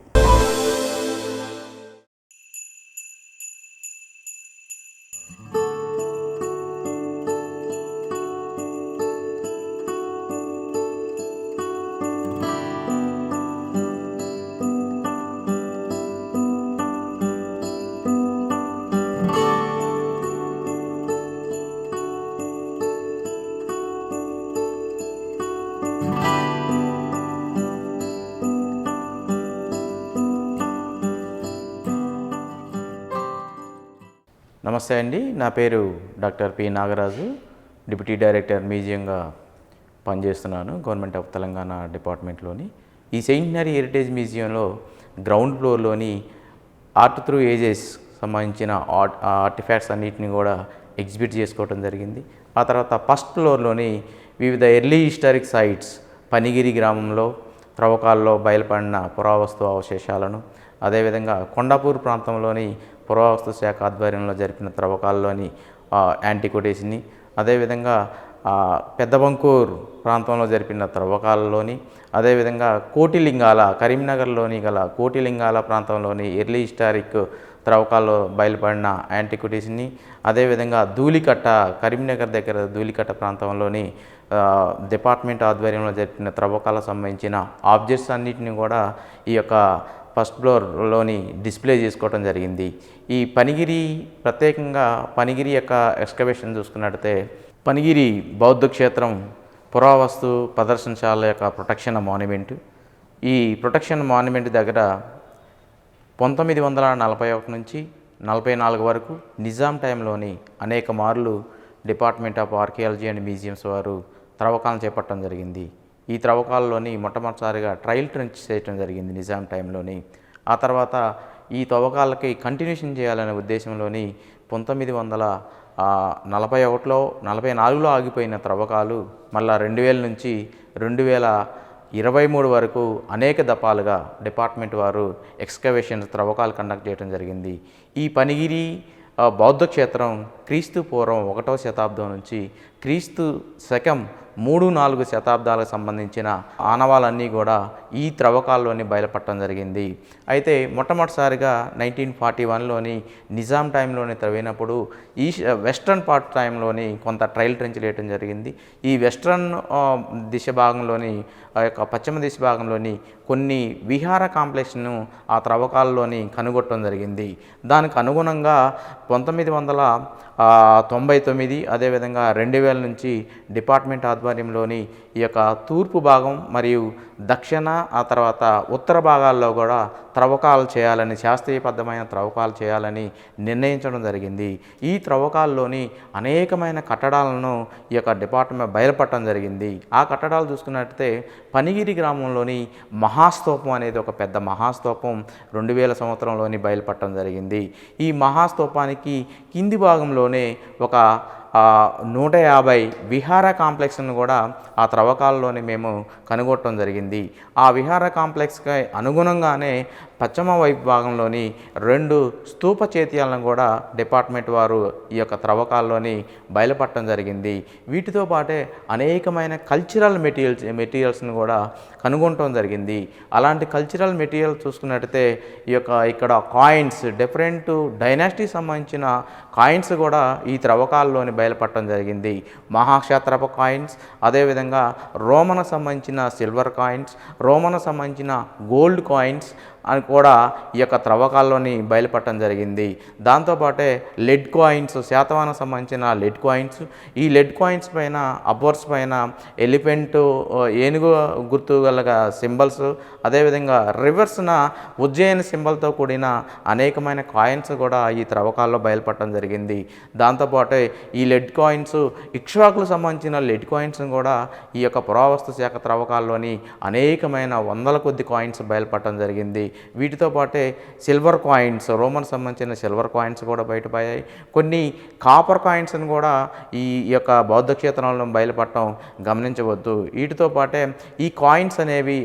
నమస్తే అండి, నా పేరు doctor P Nagaraju, deputy director మ్యూజియంగా పనిచేస్తున్నాను గవర్నమెంట్ ఆఫ్ తెలంగాణ డిపార్ట్మెంట్లోని. ఈ సెయింటనరీ హెరిటేజ్ మ్యూజియంలో గ్రౌండ్ ఫ్లోర్లోని ఆర్ట్ త్రూ ఏజెస్ సంబంధించిన ఆర్టిఫాక్ట్స్ అన్నిటిని కూడా ఎగ్జిబిట్ చేసుకోవడం జరిగింది. ఆ తర్వాత ఫస్ట్ ఫ్లోర్లోని వివిధ ఎర్లీ హిస్టారిక్ సైట్స్, పనిగిరి గ్రామంలో త్రవ్వకాల్లో బయలుపడిన పురావస్తు అవశేషాలను, అదేవిధంగా కొండాపూర్ ప్రాంతంలోని పురావస్తు శాఖ ఆధ్వర్యంలో జరిపిన త్రవ్వకాల్లోని యాంటిక్విటీస్ని, అదేవిధంగా పెద్దబంకూర్ ప్రాంతంలో జరిపిన త్రవ్వకాలలోని, అదేవిధంగా కోటిలింగాల కరీంనగర్లోని గల కోటిలింగాల ప్రాంతంలోని ఎర్లీ హిస్టారిక్ త్రవ్వకాల్లో బయలుపడిన యాంటిక్విటీస్ని, అదేవిధంగా ధూళికట్ట కరీంనగర్ దగ్గర ధూళికట్ట ప్రాంతంలోని డిపార్ట్మెంట్ ఆధ్వర్యంలో జరిపిన త్రవ్వకాలకు సంబంధించిన ఆబ్జెక్ట్స్ అన్నిటిని కూడా ఈ యొక్క ఫస్ట్ ఫ్లోర్లోని డిస్ప్లే చేసుకోవడం జరిగింది. ఈ పనిగిరి ప్రత్యేకంగా పనిగిరి యొక్క ఎక్స్కవేషన్ చూసుకున్నట్టయితే పనిగిరి బౌద్ధ క్షేత్రం పురావస్తు ప్రదర్శనశాల యొక్క ప్రొటెక్షన్ మాన్యుమెంట్. ఈ ప్రొటెక్షన్ మాన్యుమెంట్ దగ్గర 1941 నుంచి 44 వరకు నిజాం టైంలోని అనేక మార్లు department of archaeology and museums వారు త్రవ్వకాలను చేపట్టడం జరిగింది. ఈ త్రవ్వకాల్లోని మొట్టమొదటిసారిగా ట్రయల్ ట్రెంచ్ చేయడం జరిగింది నిజాం టైంలోని. ఆ తర్వాత ఈ తవ్వకాలకి కంటిన్యూషన్ చేయాలనే ఉద్దేశంలోని 1941లో 44లో ఆగిపోయిన త్రవ్వకాలు మళ్ళా 2000 నుంచి 2023 వరకు అనేక దఫాలుగా డిపార్ట్మెంట్ వారు ఎక్స్కవేషన్ త్రవ్వకాలు కండక్ట్ చేయడం జరిగింది. ఈ పనిగిరి బౌద్ధ క్షేత్రం క్రీస్తు పూర్వం 1వ శతాబ్దం నుంచి క్రీస్తు శకం 3-4 శతాబ్దాలకు సంబంధించిన ఆనవాలన్నీ కూడా ఈ త్రవ్వకాల్లోని బయలుపడటం జరిగింది. అయితే మొట్టమొదటిసారిగా 1941లోని నిజాం టైంలోని త్రవ్వినప్పుడు వెస్ట్రన్ పార్ట్ టైంలోని కొంత ట్రయల్ ట్రెంచ్ వేయటం జరిగింది. ఈ వెస్ట్రన్ దిశ భాగంలోని ఆ యొక్క పశ్చిమ దిశ భాగంలోని కొన్ని విహార కాంప్లెక్స్ను ఆ త్రవ్వకాల్లోని కనుగొట్టడం జరిగింది. దానికి అనుగుణంగా 1999 అదేవిధంగా 2000 నుంచి డిపార్ట్మెంట్ ఆధ్వర్యంలోని ఈ యొక్క తూర్పు భాగం మరియు దక్షిణ ఆ తర్వాత ఉత్తర భాగాల్లో కూడా త్రవ్వకాలు చేయాలని, శాస్త్రీయబద్ధమైన త్రవ్వకాలు చేయాలని నిర్ణయించడం జరిగింది. ఈ త్రవ్వకాల్లోని అనేకమైన కట్టడాలను ఈ యొక్క డిపార్ట్మెంట్ బయలుపడటం జరిగింది. ఆ కట్టడాలు చూసుకున్నట్లయితే పనిగిరి గ్రామంలోని మహాస్తూపం అనేది ఒక పెద్ద మహాస్తూపం 2000 సంవత్సరంలోని బయలుపడటం జరిగింది. ఈ మహాస్తూపానికి కింది భాగంలోనే ఒక 150 విహార కాంప్లెక్స్ను కూడా ఆ త్రవ్వకాల్లోనే మేము కనుగొట్టడం జరిగింది. ఆ విహార కాంప్లెక్స్కి అనుగుణంగానే పశ్చిమ వైపు భాగంలోని 2 స్తూప చేత్యాలను కూడా డిపార్ట్మెంట్ వారు ఈ యొక్క త్రవ్వకాల్లోని బయలుపడటం జరిగింది. వీటితో పాటే అనేకమైన కల్చరల్ మెటీరియల్స్ను కూడా కనుగొనటం జరిగింది. అలాంటి కల్చరల్ మెటీరియల్ చూసుకున్నట్టయితే ఇక్కడ కాయిన్స్, డిఫరెంట్ డైనాసిటీ సంబంధించిన కాయిన్స్ కూడా ఈ త్రవ్వకాల్లోని బయలుపడటం జరిగింది. మహాక్షాత్రప కాయిన్స్, అదేవిధంగా రోమన్ సంబంధించిన సిల్వర్ కాయిన్స్, రోమన్ సంబంధించిన గోల్డ్ కాయిన్స్ అని కూడా ఈ యొక్క త్రవ్వకాల్లోని బయలుపడటం జరిగింది. దాంతోపాటే లెడ్ కాయిన్స్, శాతవాహన సంబంధించిన లెడ్ కాయిన్స్, ఈ లెడ్ కాయిన్స్ పైన అప్వర్స్ పైన ఎలిఫెంట్, ఏనుగు గుర్తు గల సింబల్స్, అదేవిధంగా రివర్స్న ఉజ్జయిని సింబల్తో కూడిన అనేకమైన కాయిన్స్ కూడా ఈ త్రవ్వకాల్లో బయలుపడటం జరిగింది. దాంతోపాటు ఈ లెడ్ కాయిన్స్, ఇక్ష్వాకులకు సంబంధించిన లెడ్ కాయిన్స్ కూడా ఈ యొక్క పురావస్తు శాఖ త్రవ్వకాల్లోని అనేకమైన వందల కొద్ది కాయిన్స్ బయలుపడటం జరిగింది. వీటితో పాటే సిల్వర్ కాయిన్స్, రోమన్ సంబంధించిన సిల్వర్ కాయిన్స్ కూడా బయటపడ్డాయి. కొన్ని కాపర్ కాయిన్స్ని కూడా ఈ యొక్క బౌద్ధ క్షేత్రంలో బయలుపడటం గమనించవద్దు. వీటితో పాటే ఈ కాయిన్స్ అనేవి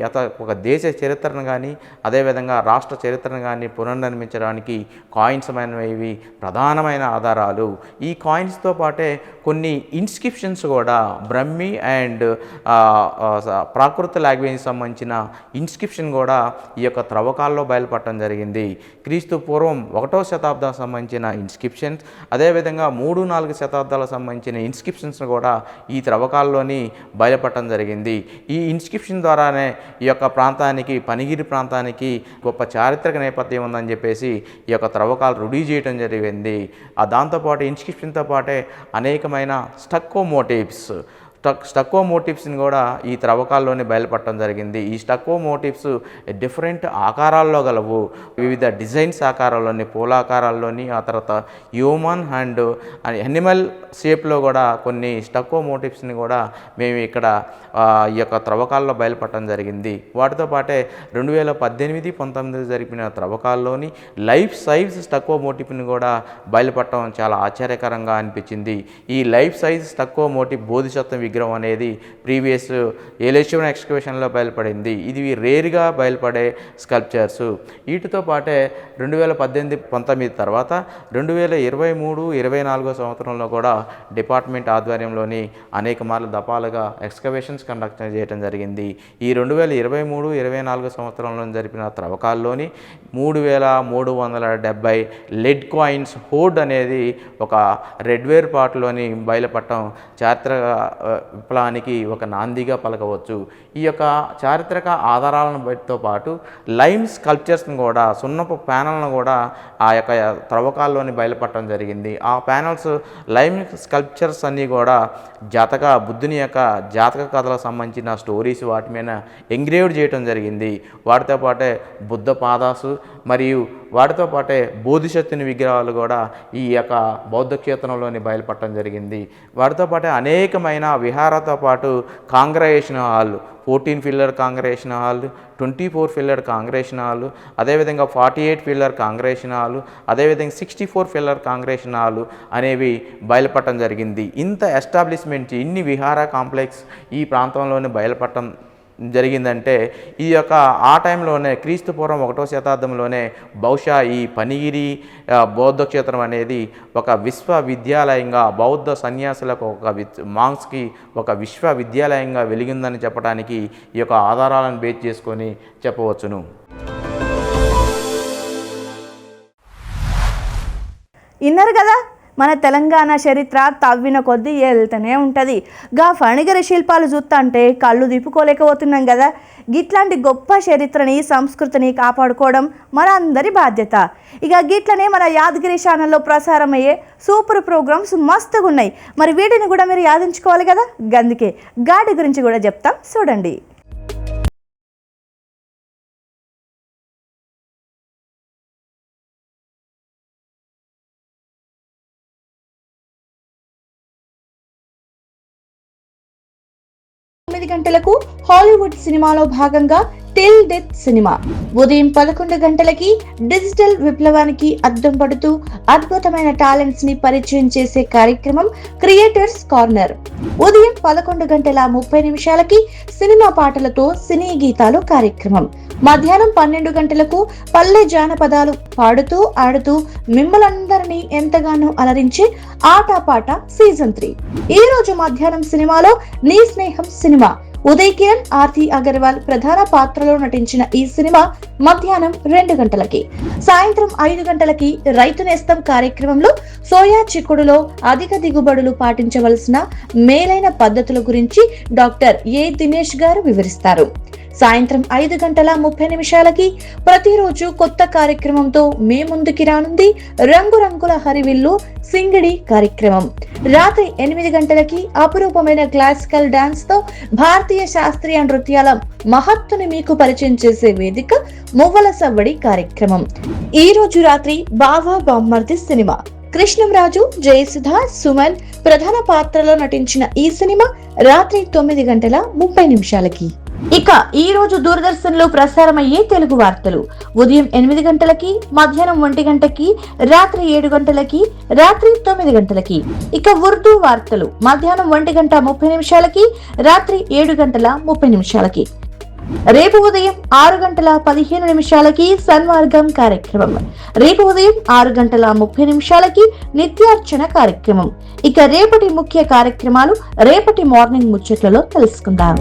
ఒక దేశ చరిత్రను కానీ అదేవిధంగా రాష్ట్ర చరిత్రను కానీ పునర్నిర్మించడానికి కాయిన్స్ అనేవి ప్రధానమైన ఆధారాలు. ఈ కాయిన్స్తో పాటే కొన్ని ఇన్స్క్రిప్షన్స్ కూడా బ్రహ్మి అండ్ ప్రాకృత లాంగ్వేజ్ సంబంధించిన ఇన్స్క్రిప్షన్ కూడా ఈ యొక్క త్రవ్వకాల్లో బయలుపడటం జరిగింది. క్రీస్తు పూర్వం 1వ శతాబ్దం సంబంధించిన ఇన్స్క్రిప్షన్స్, అదేవిధంగా 3-4 శతాబ్దాలకు సంబంధించిన ఇన్స్క్రిప్షన్స్ కూడా ఈ త్రవ్వకాల్లోని బయలుపడటం జరిగింది. ఈ ఇన్స్క్రిప్షన్ ద్వారానే ఈ యొక్క ప్రాంతానికి, పనిగిరి ప్రాంతానికి గొప్ప చారిత్రక నేపథ్యం ఉందని చెప్పేసి ఈ యొక్క త్రవ్వకాలు రుడి చేయడం జరిగింది. దాంతోపాటు ఇన్స్క్రిప్షన్తో పాటే అనేకమైన స్టక్కో మోటివ్స్ని కూడా ఈ త్రవ్వకాల్లోనే బయలుపడటం జరిగింది. ఈ స్టక్కో మోటివ్స్ డిఫరెంట్ ఆకారాల్లో గలవు. వివిధ డిజైన్స్ ఆకారాల్లోని, పూలాకారాల్లోని, ఆ తర్వాత హ్యూమన్ అండ్ యానిమల్ షేప్లో కూడా కొన్ని స్టక్కో మోటివ్స్ని కూడా మేము ఇక్కడ ఈ యొక్క త్రవ్వకాల్లో బయలుపడటం జరిగింది. వాటితో పాటే 2018-19 జరిపిన త్రవ్వకాల్లోని లైఫ్ సైజ్ స్టక్కో మోటివ్ని కూడా బయలుపడటం చాలా ఆశ్చర్యకరంగా అనిపించింది. ఈ లైఫ్ సైజ్ స్టక్కో మోటివ్ బోధిసత్వం విగ్రహం అనేది ప్రీవియస్ ఎలేషన్ ఎక్స్కవేషన్లో బయలుపడింది. ఇది రేర్గా బయలుపడే స్కల్ప్చర్స్. వీటితో పాటే 2018-19 తర్వాత 2023-24 సంవత్సరంలో కూడా డిపార్ట్మెంట్ ఆధ్వర్యంలోని అనేక మార్లు దఫాలుగా ఎక్స్కవేషన్స్ కండక్ట్ చేయడం జరిగింది. ఈ 2023-24 సంవత్సరంలో జరిపిన త్రవ్వకాల్లోని 3370 లెడ్ కాయిన్స్ హోడ్ అనేది ఒక రెడ్వేర్ పార్ట్లోని బయలుపడటం చారిత్రక విప్లవానికి ఒక నాందిగా పలకవచ్చు. ఈ యొక్క చారిత్రక ఆధారాలను బట్టితో పాటు లైమ్ స్కల్ప్చర్స్ని కూడా, సున్నపు ప్యానల్ను కూడా ఆ యొక్క త్రవ్వకాల్లోని బయలుపడటం జరిగింది. ఆ ప్యానల్స్, లైమ్ స్కల్ప్చర్స్ అన్నీ కూడా బుద్ధుని యొక్క జాతక కథలకు సంబంధించిన స్టోరీస్ వాటి మీద ఎంగ్రేవ్డ్ చేయడం జరిగింది. వాటితో పాటే బుద్ధ పాదాసు మరియు వాటితో పాటే బోధిసత్వుని విగ్రహాలు కూడా ఈ యొక్క బౌద్ధ క్షేత్రంలోని బయలుపడటం జరిగింది. వాటితో పాటే అనేకమైన విహారతో పాటు congregation hall, 14 pillar congregation hall, 24 pillar congregation hall, అదేవిధంగా 48 పిల్లర్ కాంగ్రెగేషన్ హాల్, అదేవిధంగా 64 పిల్లర్ కాంగ్రెగేషన్ హాల్ అనేవి బయలుపడటం జరిగింది. ఇంత ఎస్టాబ్లిష్మెంట్, ఇన్ని విహార కాంప్లెక్స్ ఈ ప్రాంతంలోని బయలుపడటం జరిగిందంటే ఈ యొక్క ఆ టైంలోనే క్రీస్తు పూర్వం 1వ శతాబ్దంలోనే బహుశా ఈ పనిగిరి బౌద్ధ క్షేత్రం అనేది ఒక విశ్వవిద్యాలయంగా బౌద్ధ సన్యాసులకు మాంగ్స్కి ఒక విశ్వవిద్యాలయంగా వెలిగిందని చెప్పడానికి ఈ యొక్క ఆధారాలను బేస్ చేసుకొని చెప్పవచ్చును. విన్నారు కదా, మన తెలంగాణ చరిత్ర తవ్విన కొద్దీ వెళ్తూనే ఉంటుంది. గా ఫణిగిరి శిల్పాలు చూస్తుంటే కళ్ళు తిప్పుకోలేకపోతున్నాం కదా. గిట్లాంటి గొప్ప చరిత్రని సంస్కృతిని కాపాడుకోవడం మన అందరి బాధ్యత. ఇక గిట్లనే మన యాదగిరి ఛానల్లో ప్రసారమయ్యే సూపర్ ప్రోగ్రామ్స్ మస్తుగా ఉన్నాయి. మరి వీటిని కూడా మీరు యాదించుకోవాలి కదా. గందుకే గాడి గురించి కూడా చెప్తాం, చూడండి. గంటలకు హాలీవుడ్ సినిమాలో భాగంగా టిల్ డెత్ సినిమా, ఉదయం 11 గంటలకి డిజిటల్ విప్లవానికి అద్దం పడుతూ అద్భుతమైన టాలెంట్స్ ని పరిచయం చేసే కార్యక్రమం క్రియేటర్స్ కార్నర్, ఉదయం 11:30 సినిమా పాటలతో సినీ గీతాలు కార్యక్రమం, మధ్యాహ్నం 12 గంటలకు పల్లె జానపదాలు పాడుతూ ఆడుతూ మిమ్మల్ందరినీ ఎంతగానో అలరించే ఆటపాట సీజన్ 3. ఈ రోజు మధ్యాహ్నం సినిమాలో నీ స్నేహం సినిమా, ఉదయ్ కిరణ్, ఆర్తి అగర్వాల్ ప్రధాన పాత్రలో నటించిన ఈ సినిమా మధ్యాహ్నం 2 గంటలకి. సాయంత్రం 5 గంటలకి రైతు నేస్తం కార్యక్రమంలో సోయా చిక్కుడులో అధిక దిగుబడులు పాటించవలసిన మేలైన పద్ధతుల గురించి డాక్టర్ ఏ దినేష్ గారు వివరిస్తారు. సాయంత్రం 5:30 ప్రతిరోజు కొత్త కార్యక్రమంతో మే ముందుకి రానుంది రంగురంగుల హరివిల్లు సింగిడి కార్యక్రమం. రాత్రి 8 గంటలకి అపురూపమైన క్లాసికల్ డాన్స్ తో భారతీయ శాస్త్రీయ నృత్యాల మహత్తుని మీకు పరిచయం చేసే వేదిక మువ్వల సవ్వడి కార్యక్రమం. ఈ రోజు రాత్రి బావా బామ్మర్ది సినిమా, కృష్ణంరాజు, జయసుధ, సుమన్ ప్రధాన పాత్రలో నటించిన ఈ సినిమా రాత్రి 9:30. ఇక ఈ రోజు దూరదర్శన్ లో ప్రసారమయ్యే తెలుగు వార్తలు ఉదయం 8 గంటలకి, మధ్యాహ్నం 1 గంటకి, రాత్రి 7 గంటలకి, రాత్రి 9 గంటలకి. ఇక ఉర్దూ వార్తలు మధ్యాహ్నం 1:30, రాత్రి 7:30. రేపు ఉదయం 6:15 సన్మార్గం కార్యక్రమం, రేపు ఉదయం 6:30 నిత్యార్చన కార్యక్రమం. ఇక రేపటి ముఖ్య కార్యక్రమాలు రేపటి మార్నింగ్ ముచ్చట్లలో తెలుసుకుందాం.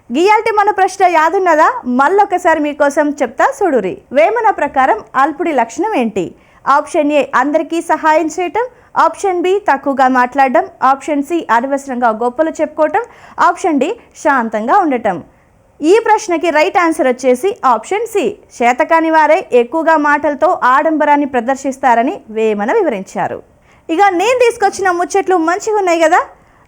గియాల్టి మన ప్రశ్న యాదున్నదా? మళ్ళొకసారి మీకోసం చెప్తా చూడురి. వేమన ప్రకారం అల్పుడి లక్షణం ఏంటి? ఆప్షన్ ఏ అందరికీ సహాయం చేయటం, ఆప్షన్ బి తక్కువగా మాట్లాడడం, ఆప్షన్ సి అనవసరంగా గొప్పలు చెప్పుకోవటం, ఆప్షన్ డి శాంతంగా ఉండటం. ఈ ప్రశ్నకి రైట్ ఆన్సర్ వచ్చేసి ఆప్షన్ సి, చేతకాని వారే ఎక్కువగా మాటలతో ఆడంబరాన్ని ప్రదర్శిస్తారని వేమన వివరించారు. ఇక నేను తీసుకొచ్చిన ముచ్చట్లు మంచిగా ఉన్నాయి కదా.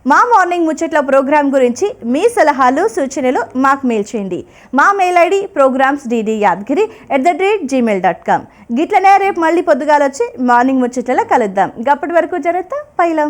మా మార్నింగ్ ముచ్చట్ల ప్రోగ్రాం గురించి మీ సలహాలు సూచనలు మాకు మెయిల్ చేయండి. మా మెయిల్ ఐడి programs.ddiyadgiri@gmail.com. గిట్లనే రేపు మళ్ళీ పొద్దుగాల వచ్చి మార్నింగ్ ముచ్చట్లలో కలుద్దాం. గప్పటి వరకు జరుగుతా పైలం.